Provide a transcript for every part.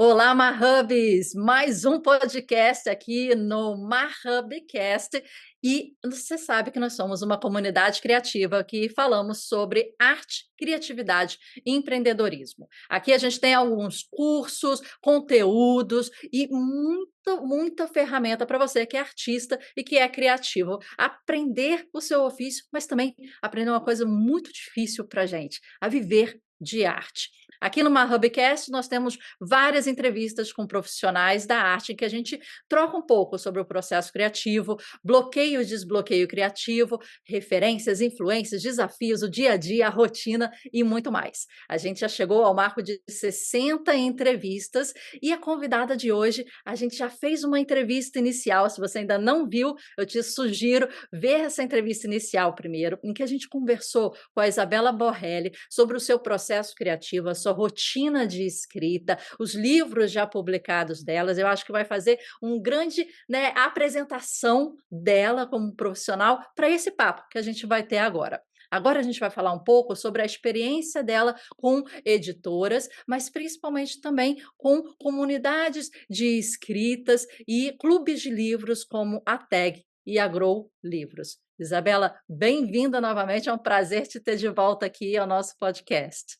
Olá, Marhubs! Mais um podcast aqui no Marhubcast. E você sabe que nós somos uma comunidade criativa que falamos sobre arte, criatividade e empreendedorismo. Aqui a gente tem alguns cursos, conteúdos e muita ferramenta para você que é artista e que é criativo. Aprender o seu ofício, mas também aprender uma coisa muito difícil para a gente, a viver de arte. Aqui no Marhubcast nós temos várias entrevistas com profissionais da arte em que a gente troca um pouco sobre o processo criativo, bloqueio e desbloqueio criativo, referências, influências, desafios, o dia a dia, a rotina e muito mais. A gente já chegou ao marco de 60 entrevistas e a convidada de hoje, a gente já fez uma entrevista inicial. Se você ainda não viu, eu te sugiro ver essa entrevista inicial primeiro, em que a gente conversou com a Isabela Borrelli sobre o seu processo criativo, a sua rotina de escrita, os livros já publicados delas. Eu acho que vai fazer um grande, né, apresentação dela como profissional para esse papo que a gente vai ter agora. Agora a gente vai falar um pouco sobre a experiência dela com editoras, mas principalmente também com comunidades de escritas e clubes de livros como a TAG e a Grow Livros. Isabela, bem-vinda novamente, é um prazer te ter de volta aqui ao nosso podcast.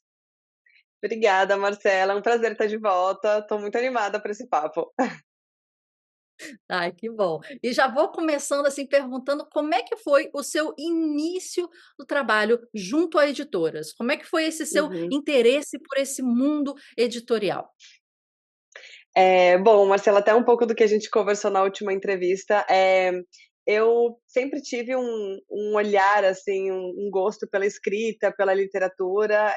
Obrigada, Marcela. É um prazer estar de volta. Estou muito animada para esse papo. Ai, que bom. E já vou começando assim perguntando como é que foi o seu início do trabalho junto a editoras? Como é que foi esse seu Uhum. interesse por esse mundo editorial? Bom, Marcela, até um pouco do que a gente conversou na última entrevista. Eu sempre tive um olhar, assim, um gosto pela escrita, pela literatura.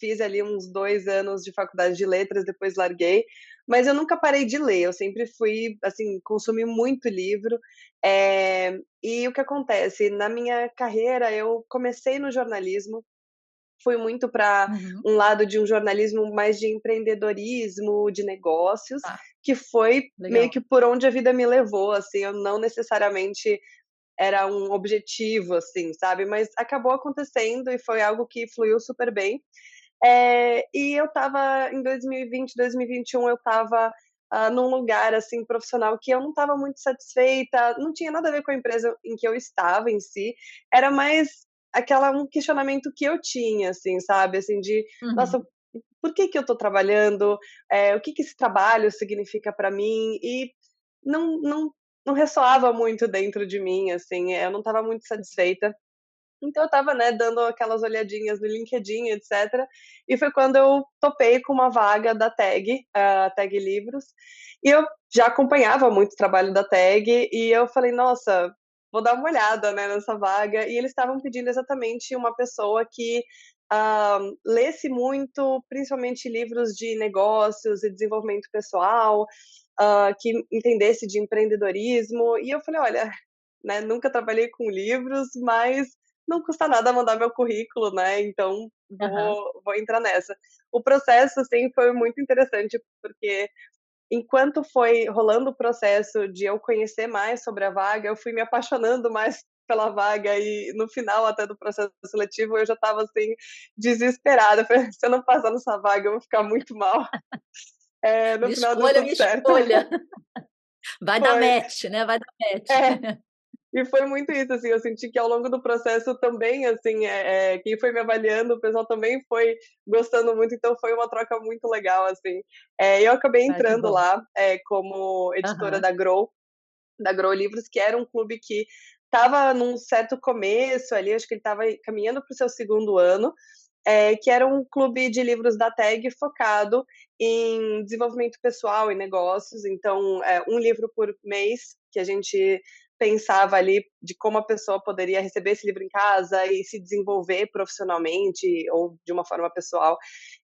Fiz ali uns 2 anos de faculdade de letras, depois larguei, mas eu nunca parei de ler. Eu sempre fui, assim, consumi muito livro. E o que acontece? Na minha carreira, eu comecei no jornalismo. Fui muito para Uhum, um lado de um jornalismo mais de empreendedorismo, de negócios, tá, que foi meio legal. que por onde a vida me levou, assim, eu não necessariamente era um objetivo, assim, sabe, mas acabou acontecendo e foi algo que fluiu super bem. E eu estava em 2020, 2021, eu estava, num lugar, assim, profissional que eu não estava muito satisfeita, não tinha nada a ver com a empresa em que eu estava em si, era mais aquela um questionamento que eu tinha, assim, sabe, assim, de: Uhum, "Nossa, por que que eu estou trabalhando? O que que esse trabalho significa para mim?" E não não não ressoava muito dentro de mim, assim, eu não estava muito satisfeita. Então eu estava, né, dando aquelas olhadinhas no LinkedIn, etcétera, e foi quando eu topei com uma vaga da TAG, a TAG Livros, e eu já acompanhava muito o trabalho da TAG, e eu falei: "Nossa, vou dar uma olhada, né, nessa vaga", e eles estavam pedindo exatamente uma pessoa que, lesse muito, principalmente livros de negócios e desenvolvimento pessoal, que entendesse de empreendedorismo, e eu falei: "Olha, né, nunca trabalhei com livros, mas não custa nada mandar meu currículo, né, então aham. vou entrar nessa." O processo, assim, foi muito interessante, porque enquanto foi rolando o processo de eu conhecer mais sobre a vaga, eu fui me apaixonando mais pela vaga e no final até do processo seletivo eu já estava, assim, desesperada, falei: "Se eu não passar nessa vaga eu vou ficar muito mal." No Me final deu escolha, tudo me certo. escolha. Vai dar Foi. match, né, vai dar match. É. E foi muito isso, assim, eu senti que ao longo do processo também, assim, quem foi me avaliando, o pessoal também foi gostando muito, então foi uma troca muito legal, assim. Eu acabei Ai, que entrando bom. lá, como editora Aham, da Grow Livros, que era um clube que estava num certo começo ali, acho que ele estava caminhando para o seu segundo ano, que era um clube de livros da TAG focado em desenvolvimento pessoal e negócios. Então, um livro por mês, que a gente pensava ali de como a pessoa poderia receber esse livro em casa e se desenvolver profissionalmente ou de uma forma pessoal.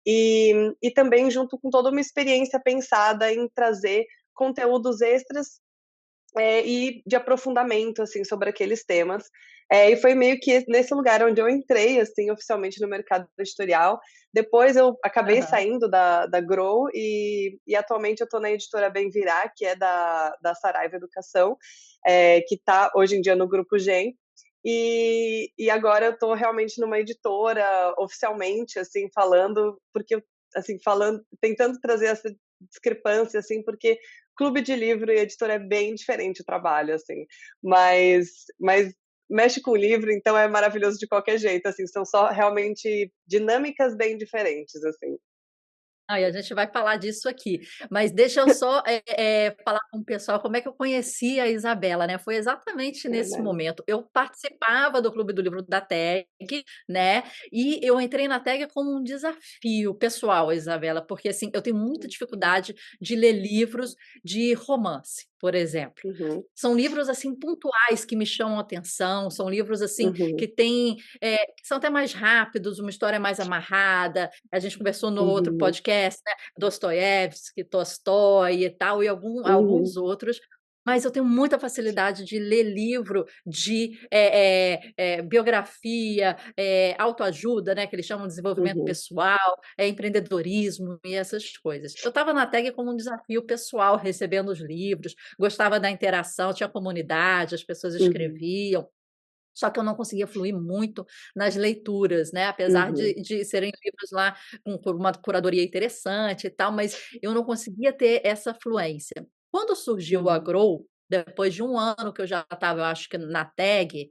E também junto com toda uma experiência pensada em trazer conteúdos extras, e de aprofundamento, assim, sobre aqueles temas. E foi meio que nesse lugar onde eu entrei, assim, oficialmente no mercado editorial. Depois eu acabei aham. saindo da Grow e atualmente eu estou na editora Bem Virá, que é da Saraiva Educação, que está hoje em dia no Grupo Gen. E agora eu estou realmente numa editora, oficialmente, assim, falando, porque eu, assim, falando, tentando trazer essa discrepância, assim, porque clube de livro e editora é bem diferente o trabalho, assim, mas mexe com o livro, então é maravilhoso de qualquer jeito, assim, são só realmente dinâmicas bem diferentes, assim. E a gente vai falar disso aqui, mas deixa eu só, falar com o pessoal como é que eu conheci a Isabela, né, foi exatamente nesse Verdade. momento. Eu participava do Clube do Livro da TEG, né, e eu entrei na TEG como um desafio pessoal, Isabela, porque, assim, eu tenho muita dificuldade de ler livros de romance, por exemplo. Uhum, São livros, assim, pontuais que me chamam a atenção, são livros, assim, uhum, que têm, que são até mais rápidos, uma história mais amarrada. A gente conversou no outro uhum, podcast, né, Dostoiévski, Tolstói e tal, e uhum, alguns outros, mas eu tenho muita facilidade de ler livro de, biografia, autoajuda, né, que eles chamam de desenvolvimento uhum, pessoal, empreendedorismo e essas coisas. Eu estava na TEG como um desafio pessoal, recebendo os livros, gostava da interação, tinha comunidade, as pessoas uhum, escreviam, só que eu não conseguia fluir muito nas leituras, né, apesar uhum, de serem livros lá por uma curadoria interessante e tal, mas eu não conseguia ter essa fluência. Quando surgiu a uhum, Grow, depois de um ano que eu já estava, eu acho que na TEG,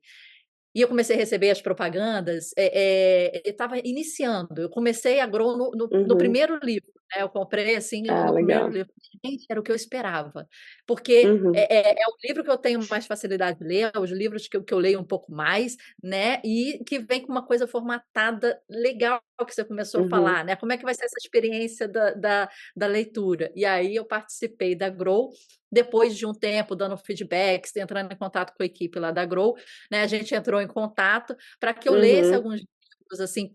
e eu comecei a receber as propagandas, eu estava iniciando, eu comecei a Grow no uhum. primeiro livro, né, eu comprei, assim, Ah, no primeiro legal. livro. Gente, era o que eu esperava, porque Uhum, é o livro que eu tenho mais facilidade de ler, é os livros que eu leio um pouco mais, né, e que vem com uma coisa formatada legal, que você começou a uhum, falar, né, como é que vai ser essa experiência da leitura? E aí eu participei da Grow, depois de um tempo dando feedbacks, entrando em contato com a equipe lá da Grow, né, a gente entrou em contato para que eu lesse uhum. alguns livros, assim,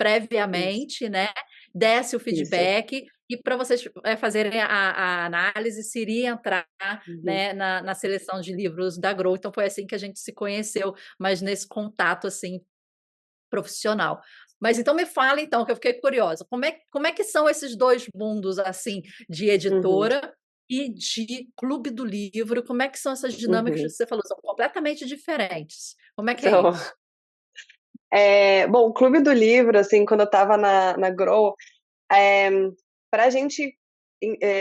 Isso, previamente, né, desse o isso. feedback e para vocês, fazerem a análise se iria entrar, Uhum, né, na seleção de livros da Grow. Então foi assim que a gente se conheceu, mas nesse contato, assim, profissional. Mas então me fala então, que eu fiquei curiosa, como é que são esses 2 mundos, assim, de uhum, editora e de clube do livro? Como é que são essas dinâmicas que uhum. você falou? São completamente diferentes. Como é que é Então, isso? bom, o Clube do Livro, assim, quando eu estava na Grow, eh, para a gente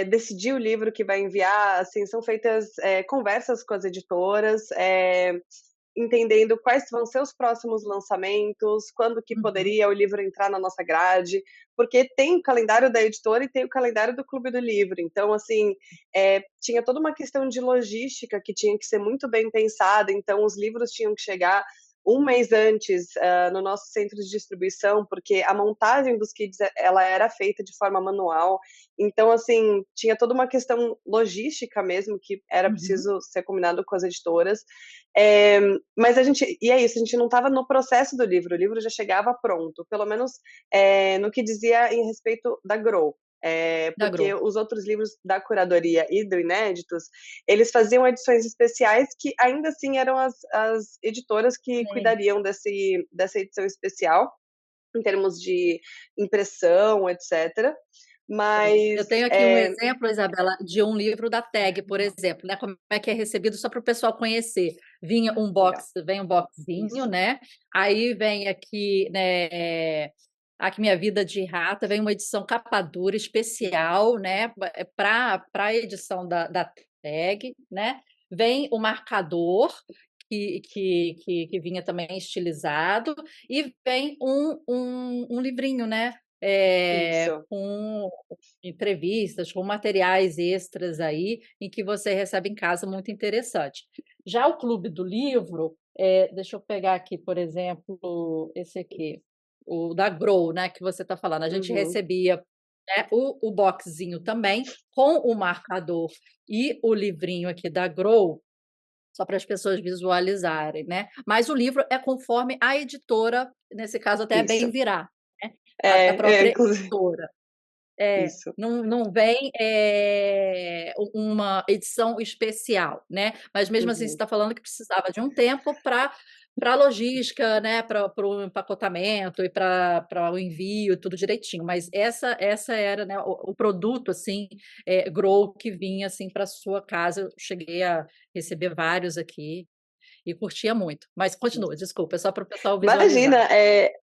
decidir o livro que vai enviar, assim, são feitas, conversas com as editoras, entendendo quais vão ser os próximos lançamentos, quando que Uhum, poderia o livro entrar na nossa grade, porque tem o calendário da editora e tem o calendário do Clube do Livro. Então, assim, tinha toda uma questão de logística que tinha que ser muito bem pensada, então os livros tinham que chegar um mês antes no nosso centro de distribuição, porque a montagem dos kits ela era feita de forma manual. Então, assim, tinha toda uma questão logística mesmo que era uhum. preciso ser combinado com as editoras. É, mas e é isso, a gente não estava no processo do livro, o livro já chegava pronto, pelo menos no que dizia em respeito da Grow. Da Porque Grow. os outros livros da curadoria e do Inéditos, eles faziam edições especiais que ainda assim eram as editoras que Sim. cuidariam dessa edição especial, em termos de impressão, etc. Eu Mas, tenho aqui um exemplo, Isabela, de um livro da TEG, por exemplo, né, como é que é recebido, só para o pessoal conhecer. legal, Vem um boxinho, isso. né, aí vem aqui, né, Aqui Minha Vida de Rata, vem uma edição capa dura especial, né, para a edição da TEG, né, vem o marcador, que vinha também estilizado, e vem um livrinho, né, Isso. com entrevistas, com materiais extras aí, em que você recebe em casa, muito interessante. Já o Clube do Livro, deixa eu pegar aqui, por exemplo, esse aqui, o da Grow, né, que você está falando. A gente Uhum, recebia, né, o boxzinho também, com o marcador e o livrinho aqui da Grow, só para as pessoas visualizarem, né. Mas o livro é conforme a editora, nesse caso até é isso. Bem Virar, né, a É, própria inclusive editora. isso. Não vem, uma edição especial, né, mas mesmo assim você Uhum. está falando que precisava de um tempo para a logística, né, para o empacotamento e para o envio, tudo direitinho, mas essa era, né, o produto, assim, Grow, que vinha, assim, para sua casa. Eu cheguei a receber vários aqui e curtia muito. Mas continua, desculpa, é só para o pessoal Imagina, visualizar.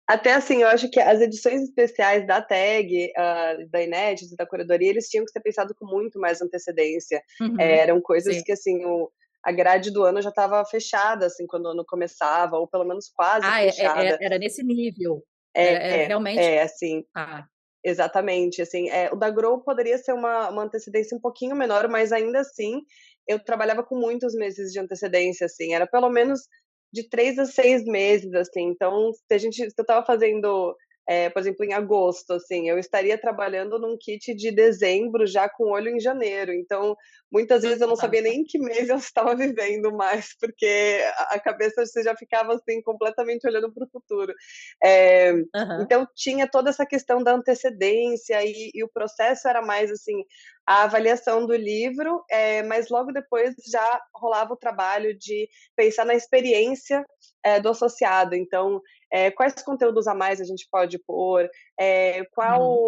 Até assim, eu acho que as edições especiais da Tag, da Inéditos, da Curadoria, eles tinham que ser pensado com muito mais antecedência. Uhum, Eram coisas sim. que, assim, a grade do ano já estava fechada, assim, quando o ano começava, ou pelo menos quase Ah, fechada. era nesse nível. Era realmente. Assim, Ah, exatamente, assim, o da Grow poderia ser uma antecedência um pouquinho menor, mas ainda assim, eu trabalhava com muitos meses de antecedência, assim, era pelo menos de 3 a 6 meses, assim, então se eu estava fazendo, por exemplo, em agosto, assim, eu estaria trabalhando num kit de dezembro já com olho em janeiro, então muitas vezes eu não sabia aham, nem em que mês eu estava vivendo mais, porque a cabeça você já ficava, assim, completamente olhando para o futuro. Eh, aham, então tinha toda essa questão da antecedência e o processo era mais assim a avaliação do livro, mas logo depois já rolava o trabalho de pensar na experiência do associado. Então, quais conteúdos a mais a gente pode pôr, uhum.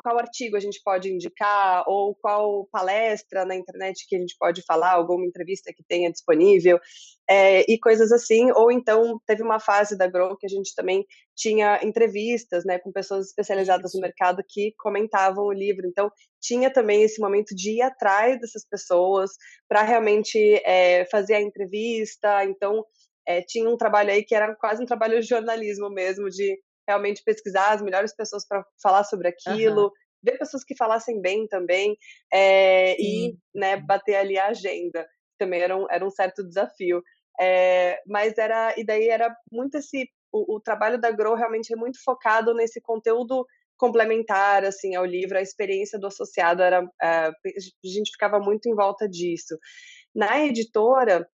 qual artigo a gente pode indicar, ou qual palestra na internet que a gente pode falar, alguma entrevista que tenha disponível, e coisas assim. Ou então, teve uma fase da Grow que a gente também tinha entrevistas, né, com pessoas especializadas no Isso. mercado que comentavam o livro. Então, tinha também esse momento de ir atrás dessas pessoas para realmente fazer a entrevista. Então, tinha um trabalho aí que era quase um trabalho de jornalismo mesmo, de realmente pesquisar as melhores pessoas para falar sobre Aham. aquilo, ver pessoas que falassem bem também, e, Sim. né, bater ali a agenda, também era um certo desafio. Mas e daí era muito o trabalho da Grow realmente é muito focado nesse conteúdo complementar, assim, ao livro, a experiência do associado a gente ficava muito em volta disso. Na editora,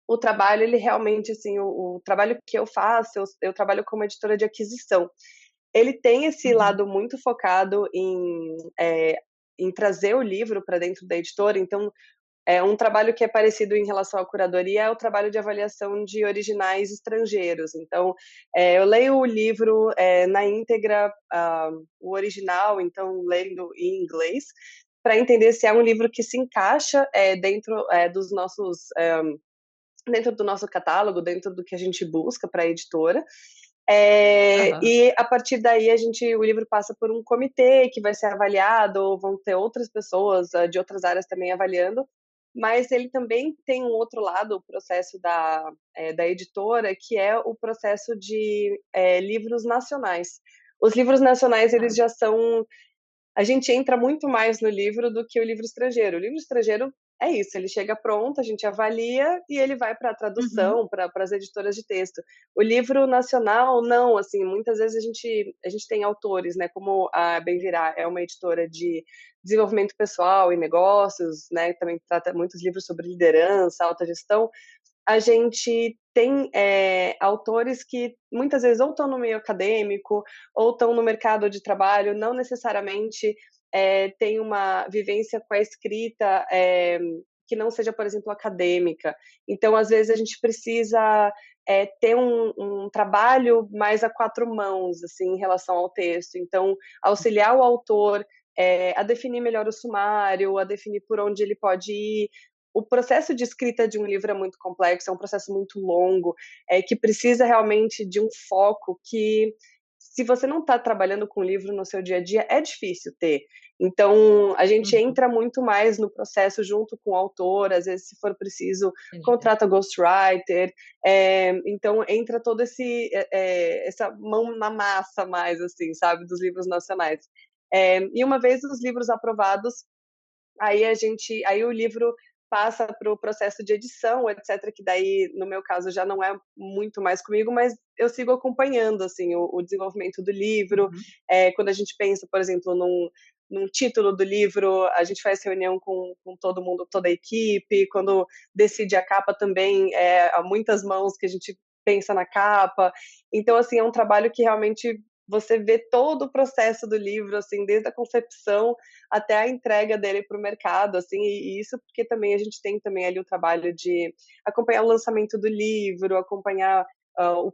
o trabalho, ele realmente, assim, o trabalho que eu faço, eu trabalho como editora de aquisição. Ele tem esse Uhum. lado muito focado em trazer o livro para dentro da editora, então, um trabalho que é parecido em relação à curadoria é o trabalho de avaliação de originais estrangeiros. Então, eu leio o livro, na íntegra, o original, então lendo em inglês, para entender se é um livro que se encaixa, dentro do nosso catálogo, dentro do que a gente busca para a editora. Aham. E a partir daí o livro passa por um comitê que vai ser avaliado, ou vão ter outras pessoas de outras áreas também avaliando, mas ele também tem um outro lado, o processo da editora, que é o processo de livros nacionais. Os livros nacionais, eles Tá. já são a gente entra muito mais no livro do que o livro estrangeiro. O livro estrangeiro é isso, ele chega pronto, a gente avalia e ele vai para a Uhum. tradução, para as editoras de texto. O livro nacional, não, assim, muitas vezes a gente tem autores, né, como a Bem-Virá é uma editora de desenvolvimento pessoal e negócios, né, também trata muitos livros sobre liderança, alta gestão, a gente tem autores que muitas vezes ou estão no meio acadêmico ou estão no mercado de trabalho, não necessariamente têm uma vivência com a escrita que não seja, por exemplo, acadêmica. Então, às vezes, a gente precisa ter um trabalho mais a quatro mãos, assim, em relação ao texto. Então, auxiliar o autor a definir melhor o sumário, a definir por onde ele pode ir, o processo de escrita de um livro é muito complexo, é um processo muito longo, que precisa realmente de um foco que, se você não está trabalhando com livro no seu dia a dia, é difícil ter. Então, a gente Uhum. entra muito mais no processo junto com o autor, às vezes, se for preciso, Entendi. contrata ghostwriter, então entra todo essa mão na massa mais, assim, sabe, dos livros nacionais. E uma vez os livros aprovados, aí o livro passa para o processo de edição, etc, que daí, no meu caso, já não é muito mais comigo, mas eu sigo acompanhando, assim, o desenvolvimento do livro. Uhum. Quando a gente pensa, por exemplo, num título do livro, a gente faz reunião com todo mundo, toda a equipe. Quando decide a capa também, há muitas mãos que a gente pensa na capa. Então, assim, é um trabalho que realmente você vê todo o processo do livro, assim, desde a concepção até a entrega dele para o mercado, assim, e isso porque também a gente tem também ali o trabalho de acompanhar o lançamento do livro, acompanhar o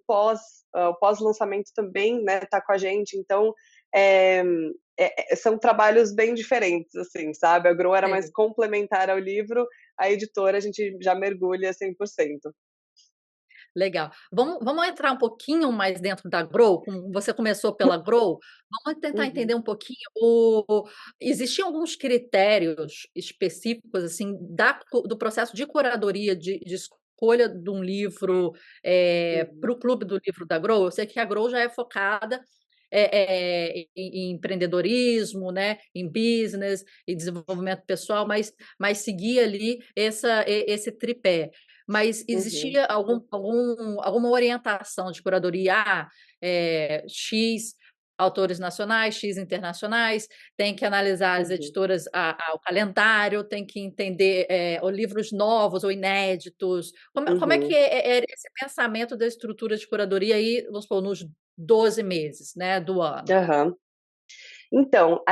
pós-lançamento também, né, tá com a gente, então é, são trabalhos bem diferentes, assim, sabe? A Grow era mais Sei. complementar ao livro, a editora a gente já mergulha 100%. Legal. Vamos entrar um pouquinho mais dentro da Grow, como você começou pela Grow, vamos tentar Uhum, entender um pouquinho existiam alguns critérios específicos, assim, do processo de curadoria, de escolha de um livro, uhum, para o clube do livro da Grow? Eu sei que a Grow já é focada, em empreendedorismo, né, em business e desenvolvimento pessoal, mas seguia ali esse tripé. Mas uhum, existia alguma orientação de curadoria? X autores nacionais, X internacionais, tem que analisar as uhum, editoras, o calendário, tem que entender ou livros novos ou inéditos. Como é que uhum. era esse pensamento da estrutura de curadoria aí, vamos supor, nos 12 meses, né, do ano? Aham. Então,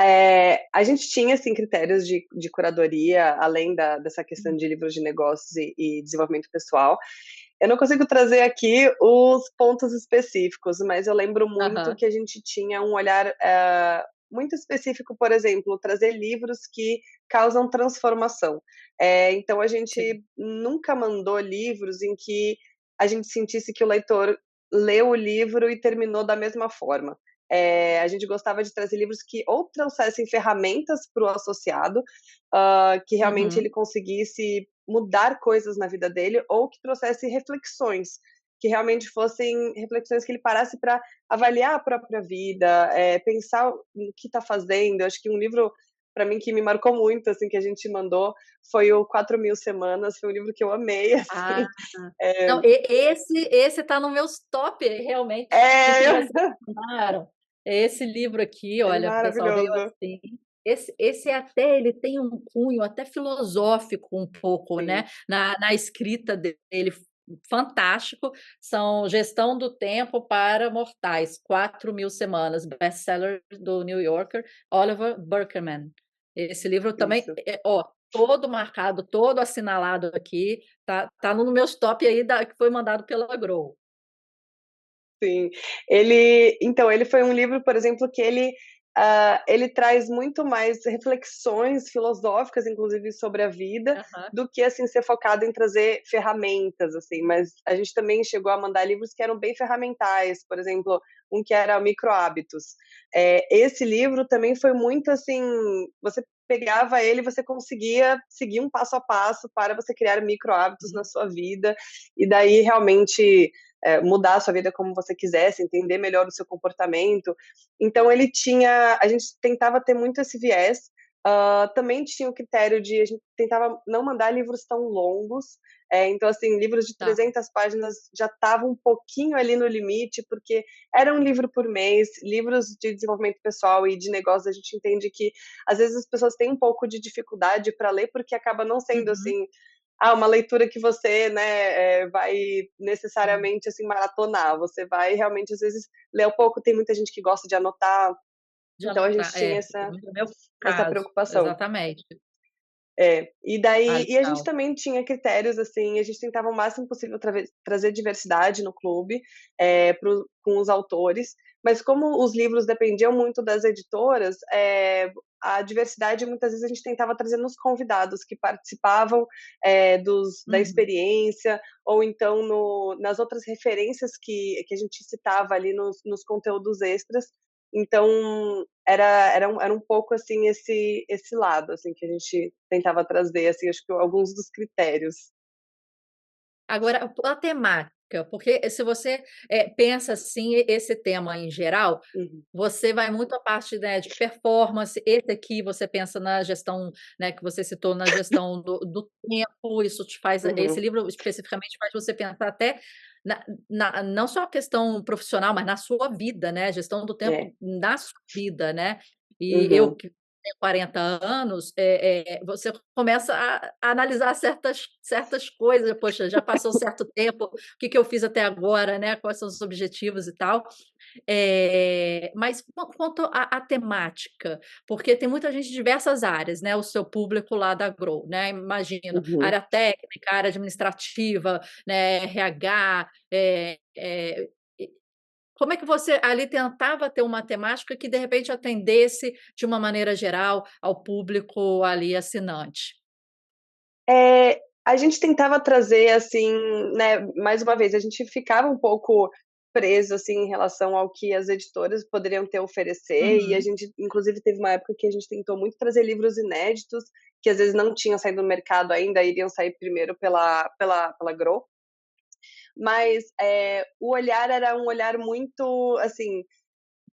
a gente tinha, assim, critérios de curadoria, além dessa questão de livros de negócios e desenvolvimento pessoal. Eu não consigo trazer aqui os pontos específicos, mas eu lembro muito Aham, que a gente tinha um olhar, muito específico, por exemplo, trazer livros que causam transformação. Então a sim. gente nunca mandou livros em que a gente sentisse que o leitor leu o livro e terminou da mesma forma. A gente gostava de trazer livros que ou trouxessem ferramentas para o associado, que realmente ele Uhum. conseguisse mudar coisas na vida dele, ou que trouxesse reflexões, que realmente fossem reflexões que ele parasse para avaliar a própria vida, pensar no que está fazendo. Eu acho que um livro, para mim, que me marcou muito, assim, que a gente mandou, foi o 4.000 Semanas, foi um livro que eu amei, Ah, assim. É, não, esse tá no meus top, realmente, do que vocês mandaram. Esse livro aqui, ele é olha, o pessoal veio maravilhoso. assim, esse até ele tem um cunho até filosófico um pouco, né, Sim, na escrita dele, fantástico, são Gestão do Tempo para Mortais, 4.000 Semanas, best-seller do New Yorker, Oliver Burkeman. Esse livro também, isso. ó, todo marcado, todo assinalado aqui, tá no meus top aí que foi mandado pela Grow. Sim. Ele foi um livro, por exemplo, que ele traz muito mais reflexões filosóficas, inclusive, sobre a vida, Aham. do que, assim, ser focado em trazer ferramentas, assim. Mas a gente também chegou a mandar livros que eram bem ferramentais, por exemplo, um que era Micro Hábitos. Esse livro também foi muito, assim, você pegava ele, você conseguia seguir um passo a passo para você criar micro hábitos na Uhum. sua vida, e daí realmente mudar a sua vida como você quisesse, entender melhor o seu comportamento. Então a gente tentava ter muito esse viés. Também tinha o critério de a gente tentava não mandar livros tão longos. Então, assim, livros de Tá. 300 páginas já estavam um pouquinho ali no limite, porque era um livro por mês. Livros de desenvolvimento pessoal e de negócios, a gente entende que às vezes as pessoas têm um pouco de dificuldade para ler, porque acaba não sendo Uhum. assim uma leitura que você, né, vai Sim. necessariamente, assim, maratonar, você vai realmente, às vezes, ler um pouco, tem muita gente que gosta de anotar, De então a gente anotar, tinha essa no meu essa caso, preocupação. exatamente. E a gente Legal. também tinha critérios, assim, a gente tentava o máximo possível trazer diversidade no clube, com os autores, mas como os livros dependiam muito das editoras, a diversidade muitas vezes a gente tentava trazer nos convidados que participavam, da Uhum. experiência, ou então nas outras referências que a gente citava ali nos conteúdos extras. Então, era um pouco, assim, esse lado, assim, que a gente tentava trazer, assim, acho que alguns dos critérios. Agora, a temática, porque se você, pensa assim, esse tema em geral, Uhum, você vai muito à parte, né, de performance, esse aqui você pensa na gestão, né, que você citou na gestão do tempo, isso te faz esse uhum. livro especificamente faz você pensar até não só a questão profissional, mas na sua vida, né, gestão do É. tempo na sua vida, né. E eu Uhum, que tenho 40 anos, você começa a analisar certas coisas, "Poxa, já passou certo tempo, o que que eu fiz até agora, né, quais são os objetivos e tal". Mas quanto à temática, porque tem muita gente de diversas áreas, né, o seu público lá da Grow, né, imagino, uhum. área técnica, área administrativa, né, RH, e como é que você ali tentava ter uma temática que de repente atendesse de uma maneira geral ao público ali assinante? A gente tentava trazer, assim, né, mais uma vez, a gente ficava um pouco preso, assim, em relação ao que as editoras poderiam ter a oferecer, e a Uhum. gente, inclusive, teve uma época que a gente tentou muito trazer livros inéditos, que às vezes não tinham saído no mercado ainda, iriam sair primeiro pela Grow. Mas o olhar era um olhar muito, assim,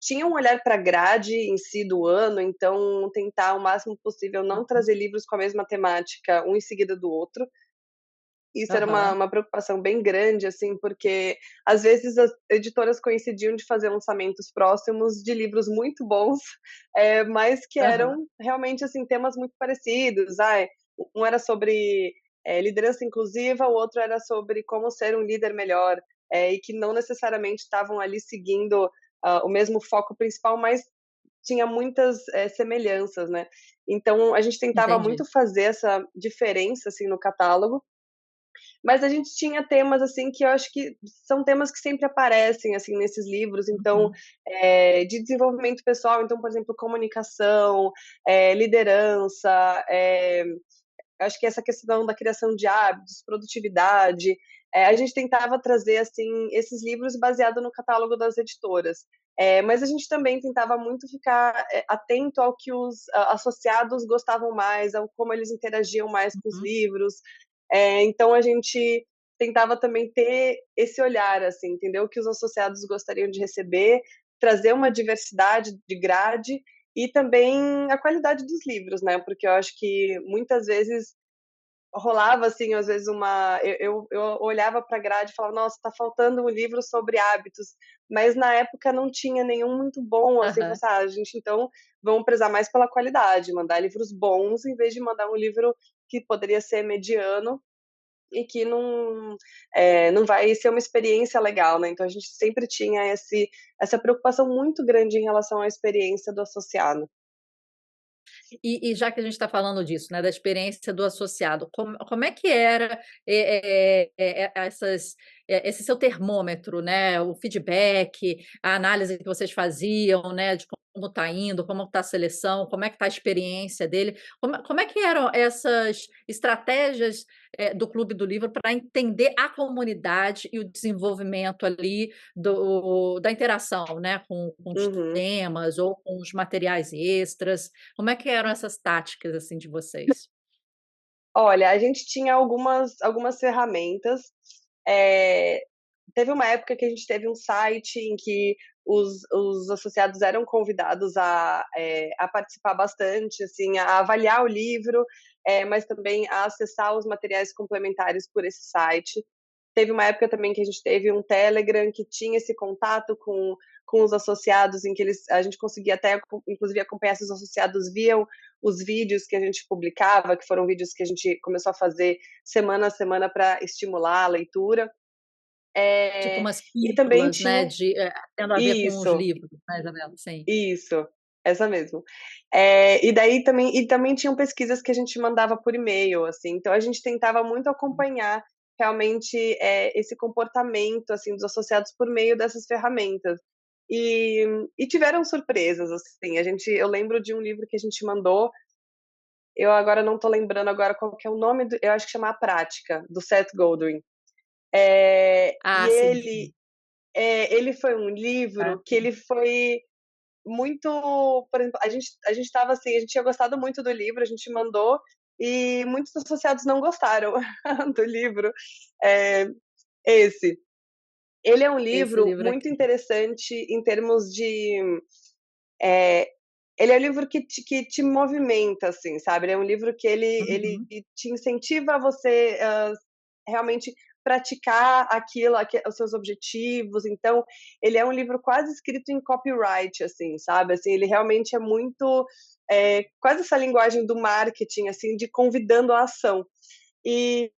tinha um olhar para a grade em si do ano, então tentar o máximo possível não Uhum. trazer livros com a mesma temática, um em seguida do outro. Isso era uma Aham. uma preocupação bem grande, assim, porque às vezes as editoras coincidiam de fazer lançamentos próximos de livros muito bons, mas que Aham. eram realmente, assim, temas muito parecidos. Ai, um era sobre, liderança inclusiva, o outro era sobre como ser um líder melhor, e que não necessariamente estavam ali seguindo, o mesmo foco principal, mas tinha muitas, semelhanças, né. Então a gente tentava Entendi. muito fazer essa diferença, assim, no catálogo, mas a gente tinha temas, assim, que eu acho que são temas que sempre aparecem, assim, nesses livros, então, Uhum. de desenvolvimento pessoal, então, por exemplo, comunicação, liderança, acho que essa questão da criação de hábitos, produtividade, a gente tentava trazer, assim, esses livros baseado no catálogo das editoras. Mas a gente também tentava muito ficar, atento ao que os associados gostavam mais, ao como eles interagiam mais com os Uhum. livros. Então a gente tentava também ter esse olhar, assim, entender o que os associados gostariam de receber, trazer uma diversidade de grade e também a qualidade dos livros, né, porque eu acho que muitas vezes rolava, assim, às vezes uma eu olhava para a grade e falava: "Nossa, tá faltando um livro sobre hábitos", mas na época não tinha nenhum muito bom, assim, eu falei Aham. assim: "Ah, a gente então vamos prezar mais pela qualidade, mandar livros bons em vez de mandar um livro que poderia ser mediano e que não vai ser uma experiência legal", né, então a gente sempre tinha essa preocupação muito grande em relação à experiência do associado. E já que a gente está falando disso, né, da experiência do associado, como é que era, esse seu termômetro, né, o feedback, a análise que vocês faziam, né, de como está indo, como está a seleção, como é que está a experiência dele, como é que eram essas estratégias, do Clube do Livro para entender a comunidade e o desenvolvimento ali da interação, né, com os Uhum. temas ou com os materiais extras? Como é que eram essas táticas, assim, de vocês? Olha, a gente tinha algumas ferramentas, eh, teve uma época que a gente teve um site em que os associados eram convidados a participar bastante, assim, a avaliar o livro, mas também a acessar os materiais complementares por esse site. Teve uma época também que a gente teve um Telegram que tinha esse contato com os associados, em que a gente conseguia até, inclusive, acompanhar se os associados viam os vídeos que a gente publicava, que foram vídeos que a gente começou a fazer semana a semana para estimular a leitura. Tipo Eh, umas e também pílulas, né, tinha tendo a ver com os isso, livros, né, Isabela? Sim. isso, essa mesmo. E também tinham pesquisas que a gente mandava por e-mail, assim, então a gente tentava muito acompanhar realmente, esse comportamento, assim, dos associados por meio dessas ferramentas. E e tiveram surpresas, assim, eu lembro de um livro que a gente mandou, eu agora não estou lembrando agora qual que é o nome eu acho que chama A Prática, do Seth Godin. E Ah, sim, sim. ele foi um Tá. livro que ele foi muito, por exemplo, a gente estava assim, a gente tinha gostado muito do livro, a gente mandou, e muitos associados não gostaram do livro. Eh, esse. Ele é um Esse livro livro muito aqui. interessante em termos de, eh, ele é um livro que te movimenta, assim, sabe, ele é um livro que ele Uhum. te incentiva a você, realmente praticar os seus objetivos, então, ele é um livro quase escrito em copyright, assim, sabe, assim, ele realmente é muito, quase essa linguagem do marketing, assim, de convidando à ação.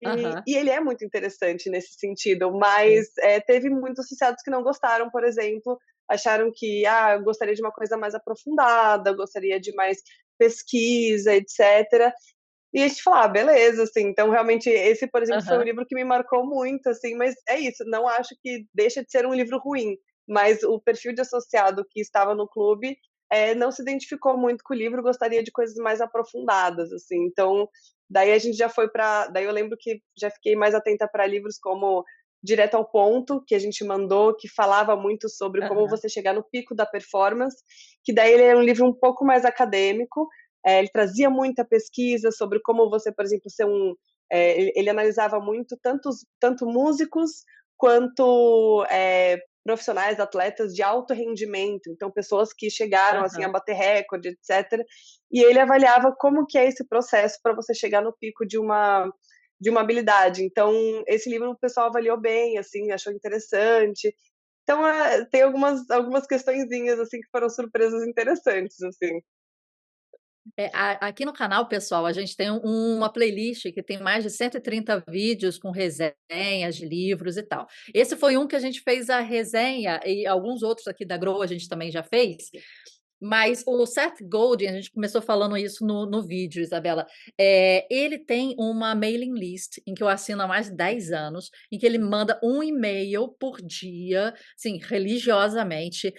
Aham. E ele é muito interessante nesse sentido, Sim. mas, teve muitos associados que não gostaram, por exemplo, acharam que: "Ah, eu gostaria de uma coisa mais aprofundada, eu gostaria de mais pesquisa, etcétera". E a gente falou: "Ah, beleza", assim, então realmente esse, por exemplo, foi um Aham. livro que me marcou muito, assim, mas é isso, não acho que deixa de ser um livro ruim, mas o perfil de associado que estava no clube não se identificou muito com o livro, gostaria de coisas mais aprofundadas, assim. Então, daí a gente já foi para, daí eu lembro que já fiquei mais atenta para livros como Direto ao Ponto, que a gente mandou, que falava muito sobre como Aham, você chegar no pico da performance, que daí ele é um livro um pouco mais acadêmico, ele trazia muita pesquisa sobre como você, por exemplo, ser um. Ele analisava muito tanto músicos quanto profissionais, atletas de alto rendimento, então pessoas que chegaram assim a aham. bater recorde, etc. E ele avaliava como que é esse processo para você chegar no pico de uma habilidade. Então, esse livro o pessoal avaliou bem, assim, achou interessante. Então, tem algumas questõezinhas, assim, que foram surpresas interessantes, assim. Aqui no canal, pessoal, a gente tem uma playlist que tem mais de 130 vídeos com resenhas de livros e tal. Esse foi um que a gente fez a resenha, e alguns outros aqui da Grow a gente também já fez. Mas o Seth Godin, a gente começou falando isso no vídeo, Isabela. Ele tem uma mailing list em que eu assino há mais de 10 anos, em que ele manda um e-mail por dia, assim, religiosamente,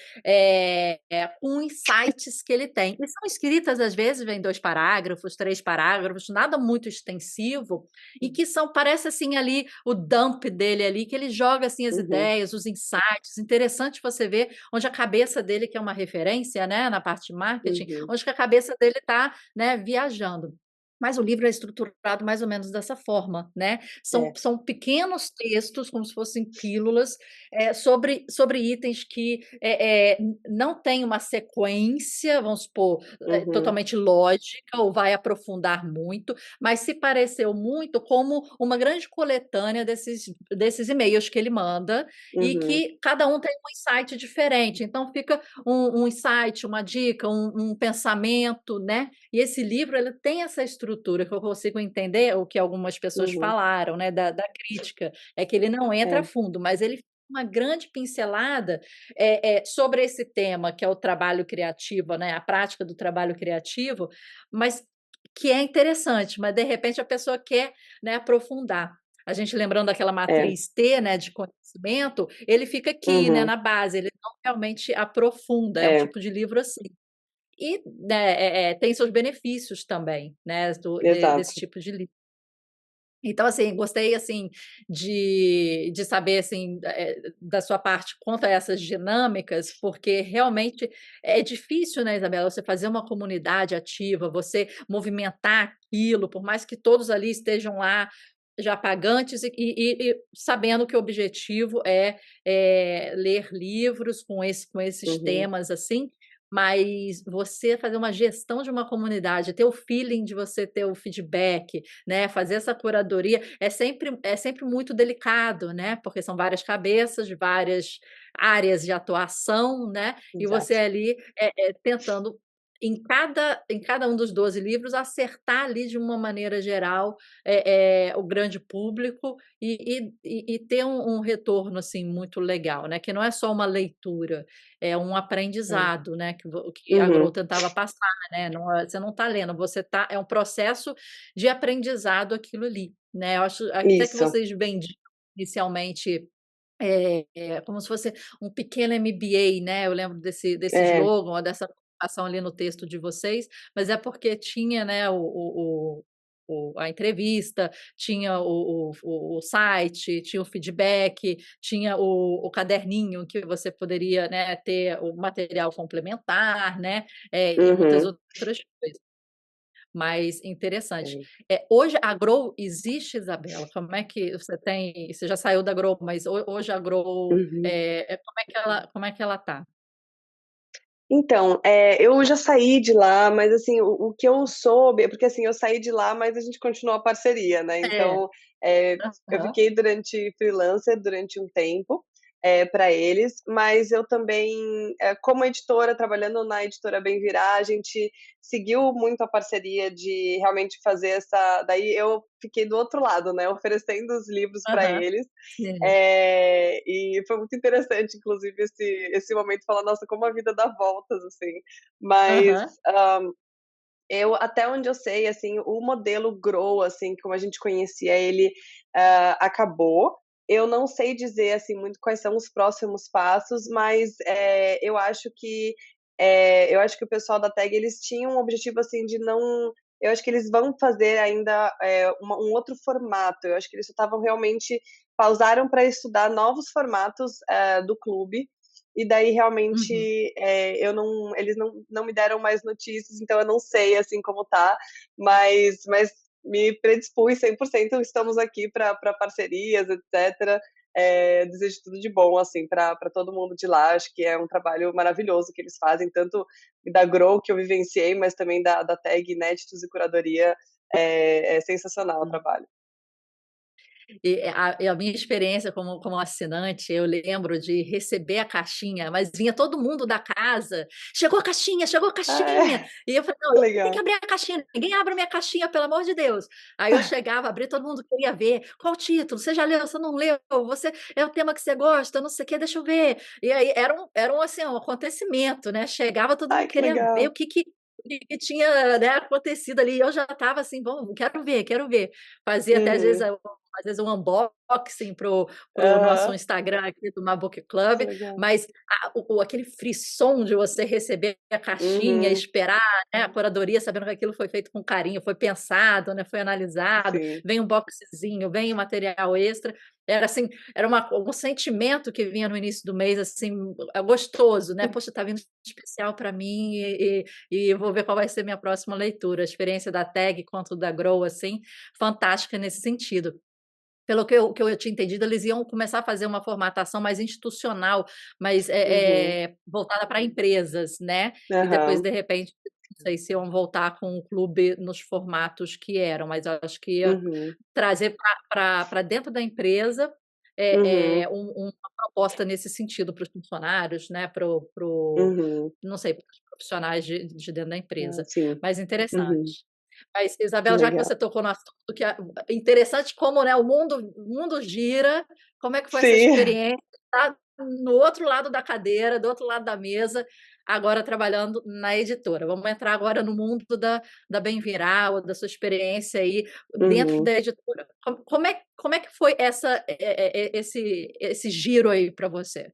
com insights que ele tem. E são escritas, às vezes, vem 2 parágrafos, 3 parágrafos, nada muito extensivo, e que são, parece assim, ali, o dump dele ali, que ele joga assim as Uhum, ideias, os insights. Interessante você ver onde a cabeça dele, que é uma referência, né, na parte de marketing, uhum. onde que a cabeça dele está, né, viajando. Mas o livro é estruturado mais ou menos dessa forma, né? São, É. são pequenos textos, como se fossem pílulas, sobre itens que não tem uma sequência, vamos supor, Uhum, totalmente lógica, ou vai aprofundar muito, mas se pareceu muito como uma grande coletânea desses e-mails que ele manda, e uhum, que cada um tem um insight diferente. Então, fica um insight, uma dica, um pensamento, né? E esse livro ele tem essa estrutura que eu consigo entender o que algumas pessoas uhum. falaram, né? Da crítica, é que ele não entra a É, fundo, mas ele uma grande pincelada sobre esse tema, que é o trabalho criativo, né? A prática do trabalho criativo, mas que é interessante, mas de repente a pessoa quer, né, aprofundar. A gente lembrando daquela é. matriz T, né, de conhecimento, ele fica aqui, né, Uhum, na base, ele não realmente aprofunda, é um é, tipo de livro assim. E, né, tem seus benefícios também, né, desse exato. tipo de livro. Então, assim, gostei, assim, de saber, assim, da sua parte quanto a essas dinâmicas, porque realmente é difícil, né, Isabela, você fazer uma comunidade ativa, você movimentar aquilo, por mais que todos ali estejam lá já pagantes e sabendo que o objetivo é ler livros com esses Uhum, temas, assim, mas você fazer uma gestão de uma comunidade, ter o feeling de você ter o feedback, né, fazer essa curadoria é sempre muito delicado, né, porque são várias cabeças, várias áreas de atuação, né, e você exato. ali, tentando em cada um dos 12 livros acertar ali de uma maneira geral, o grande público e ter um retorno, assim, muito legal, né, que não é só uma leitura, é um É. aprendizado, né, que a Grow Uhum, tentava passar, né, você não está lendo, é um processo de aprendizado aquilo ali, né. Eu acho até que isso. vocês vendiam inicialmente, como se fosse um pequeno MBA, né, eu lembro desse É. slogan ou dessa preocupação ali no texto de vocês, mas é porque tinha, né, a entrevista, tinha o site, tinha o feedback, tinha o caderninho que você poderia, né, ter o material complementar, né, e muitas Uhum. outras coisas. Mas interessante. É. Hoje a Grow existe, Isabela? Como é que você já saiu da Grow, mas hoje a Grow, Uhum. como é que ela tá? Então, eu já saí de lá, mas assim, o que eu soube porque assim, eu saí de lá, mas a gente continuou a parceria, né, É. então, eu Aham. fiquei durante freelancer durante um tempo, pra eles, mas eu também, como editora, trabalhando na editora Bem Virar, a gente seguiu muito a parceria de realmente fazer essa daí eu fiquei do outro lado, né, oferecendo os livros para Aham. eles, Sim. e foi muito interessante, inclusive, esse momento, falar, nossa, como a vida dá voltas, assim. Mas Aham. eu, até onde eu sei, assim, o modelo Grow, assim, como a gente conhecia ele, acabou. Eu não sei dizer, assim, muito quais são os próximos passos, mas eu acho que eu acho que o pessoal da tag, eles tinham um objetivo, assim, de não eu acho que eles vão fazer ainda, um outro formato, eu acho que eles só estavam realmente pausaram para estudar novos formatos, do clube, e daí Uhum. realmente, eu não eles não me deram mais notícias, então eu não sei, assim, como tá, mas me predispus 100%, estamos aqui para parcerias, etc. Desejo tudo de bom, assim, para todo mundo de lá. Acho que é um trabalho maravilhoso que eles fazem, tanto da Grow, que eu vivenciei, mas também da Tag Inéditos e Curadoria. É sensacional o trabalho. E a minha experiência como assinante, eu lembro de receber a caixinha, mas vinha todo mundo da casa: chegou a Ah, caixinha!", é? e eu falei: "Não, Que tem que legal. abrir a caixinha, ninguém abre a minha caixinha, pelo amor de Deus". Aí eu chegava, abria, todo mundo queria ver: "Qual o título? Você já leu? Você não leu? Você é o tema que você gosta? Não sei o quê, deixa eu ver". E aí era um, assim, um acontecimento, né, chegava, todo Ai, mundo que queria ver legal. o que tinha, né, acontecido ali, e eu já estava assim: "Bom, quero ver, quero ver". Fazia até Uhum. às vezes um unboxing pro nosso Aham. Instagram aqui do My Book Que Club, legal. mas aquele frisson de você receber a caixinha, Uhum. esperar, né, a curadoria, sabendo que aquilo foi feito com carinho, foi pensado, né, foi analisado, Sim. vem um boxezinho, vem um material extra, era assim, era um sentimento que vinha no início do mês, assim, gostoso, né, "Poxa, tá vindo especial para mim e eu vou ver qual vai ser minha próxima leitura". A experiência da Tag quanto da Grow, assim, fantástica nesse sentido. Pelo que eu tinha entendido, eles iam começar a fazer uma formatação mais institucional, mais, Uhum. voltada para empresas, né, e depois, Aham. de repente, não sei se iam voltar com o clube nos formatos que eram, mas eu acho que ia Uhum. trazer para dentro da empresa, Uhum. uma proposta nesse sentido para os funcionários, né, para o Uhum. não sei, para os profissionais de dentro da Ah, empresa. sim. Mas Uhum. interessante. Mas, Isabel, já que Legal. você tocou no assunto, que é interessante como, né, o mundo gira, como é que foi essa Sim. experiência, tá no outro lado da cadeira, do outro lado da mesa, agora trabalhando na editora. Vamos entrar agora no mundo da Bem Viral, da sua experiência aí dentro Uhum. da editora. Como é que foi esse giro aí para você?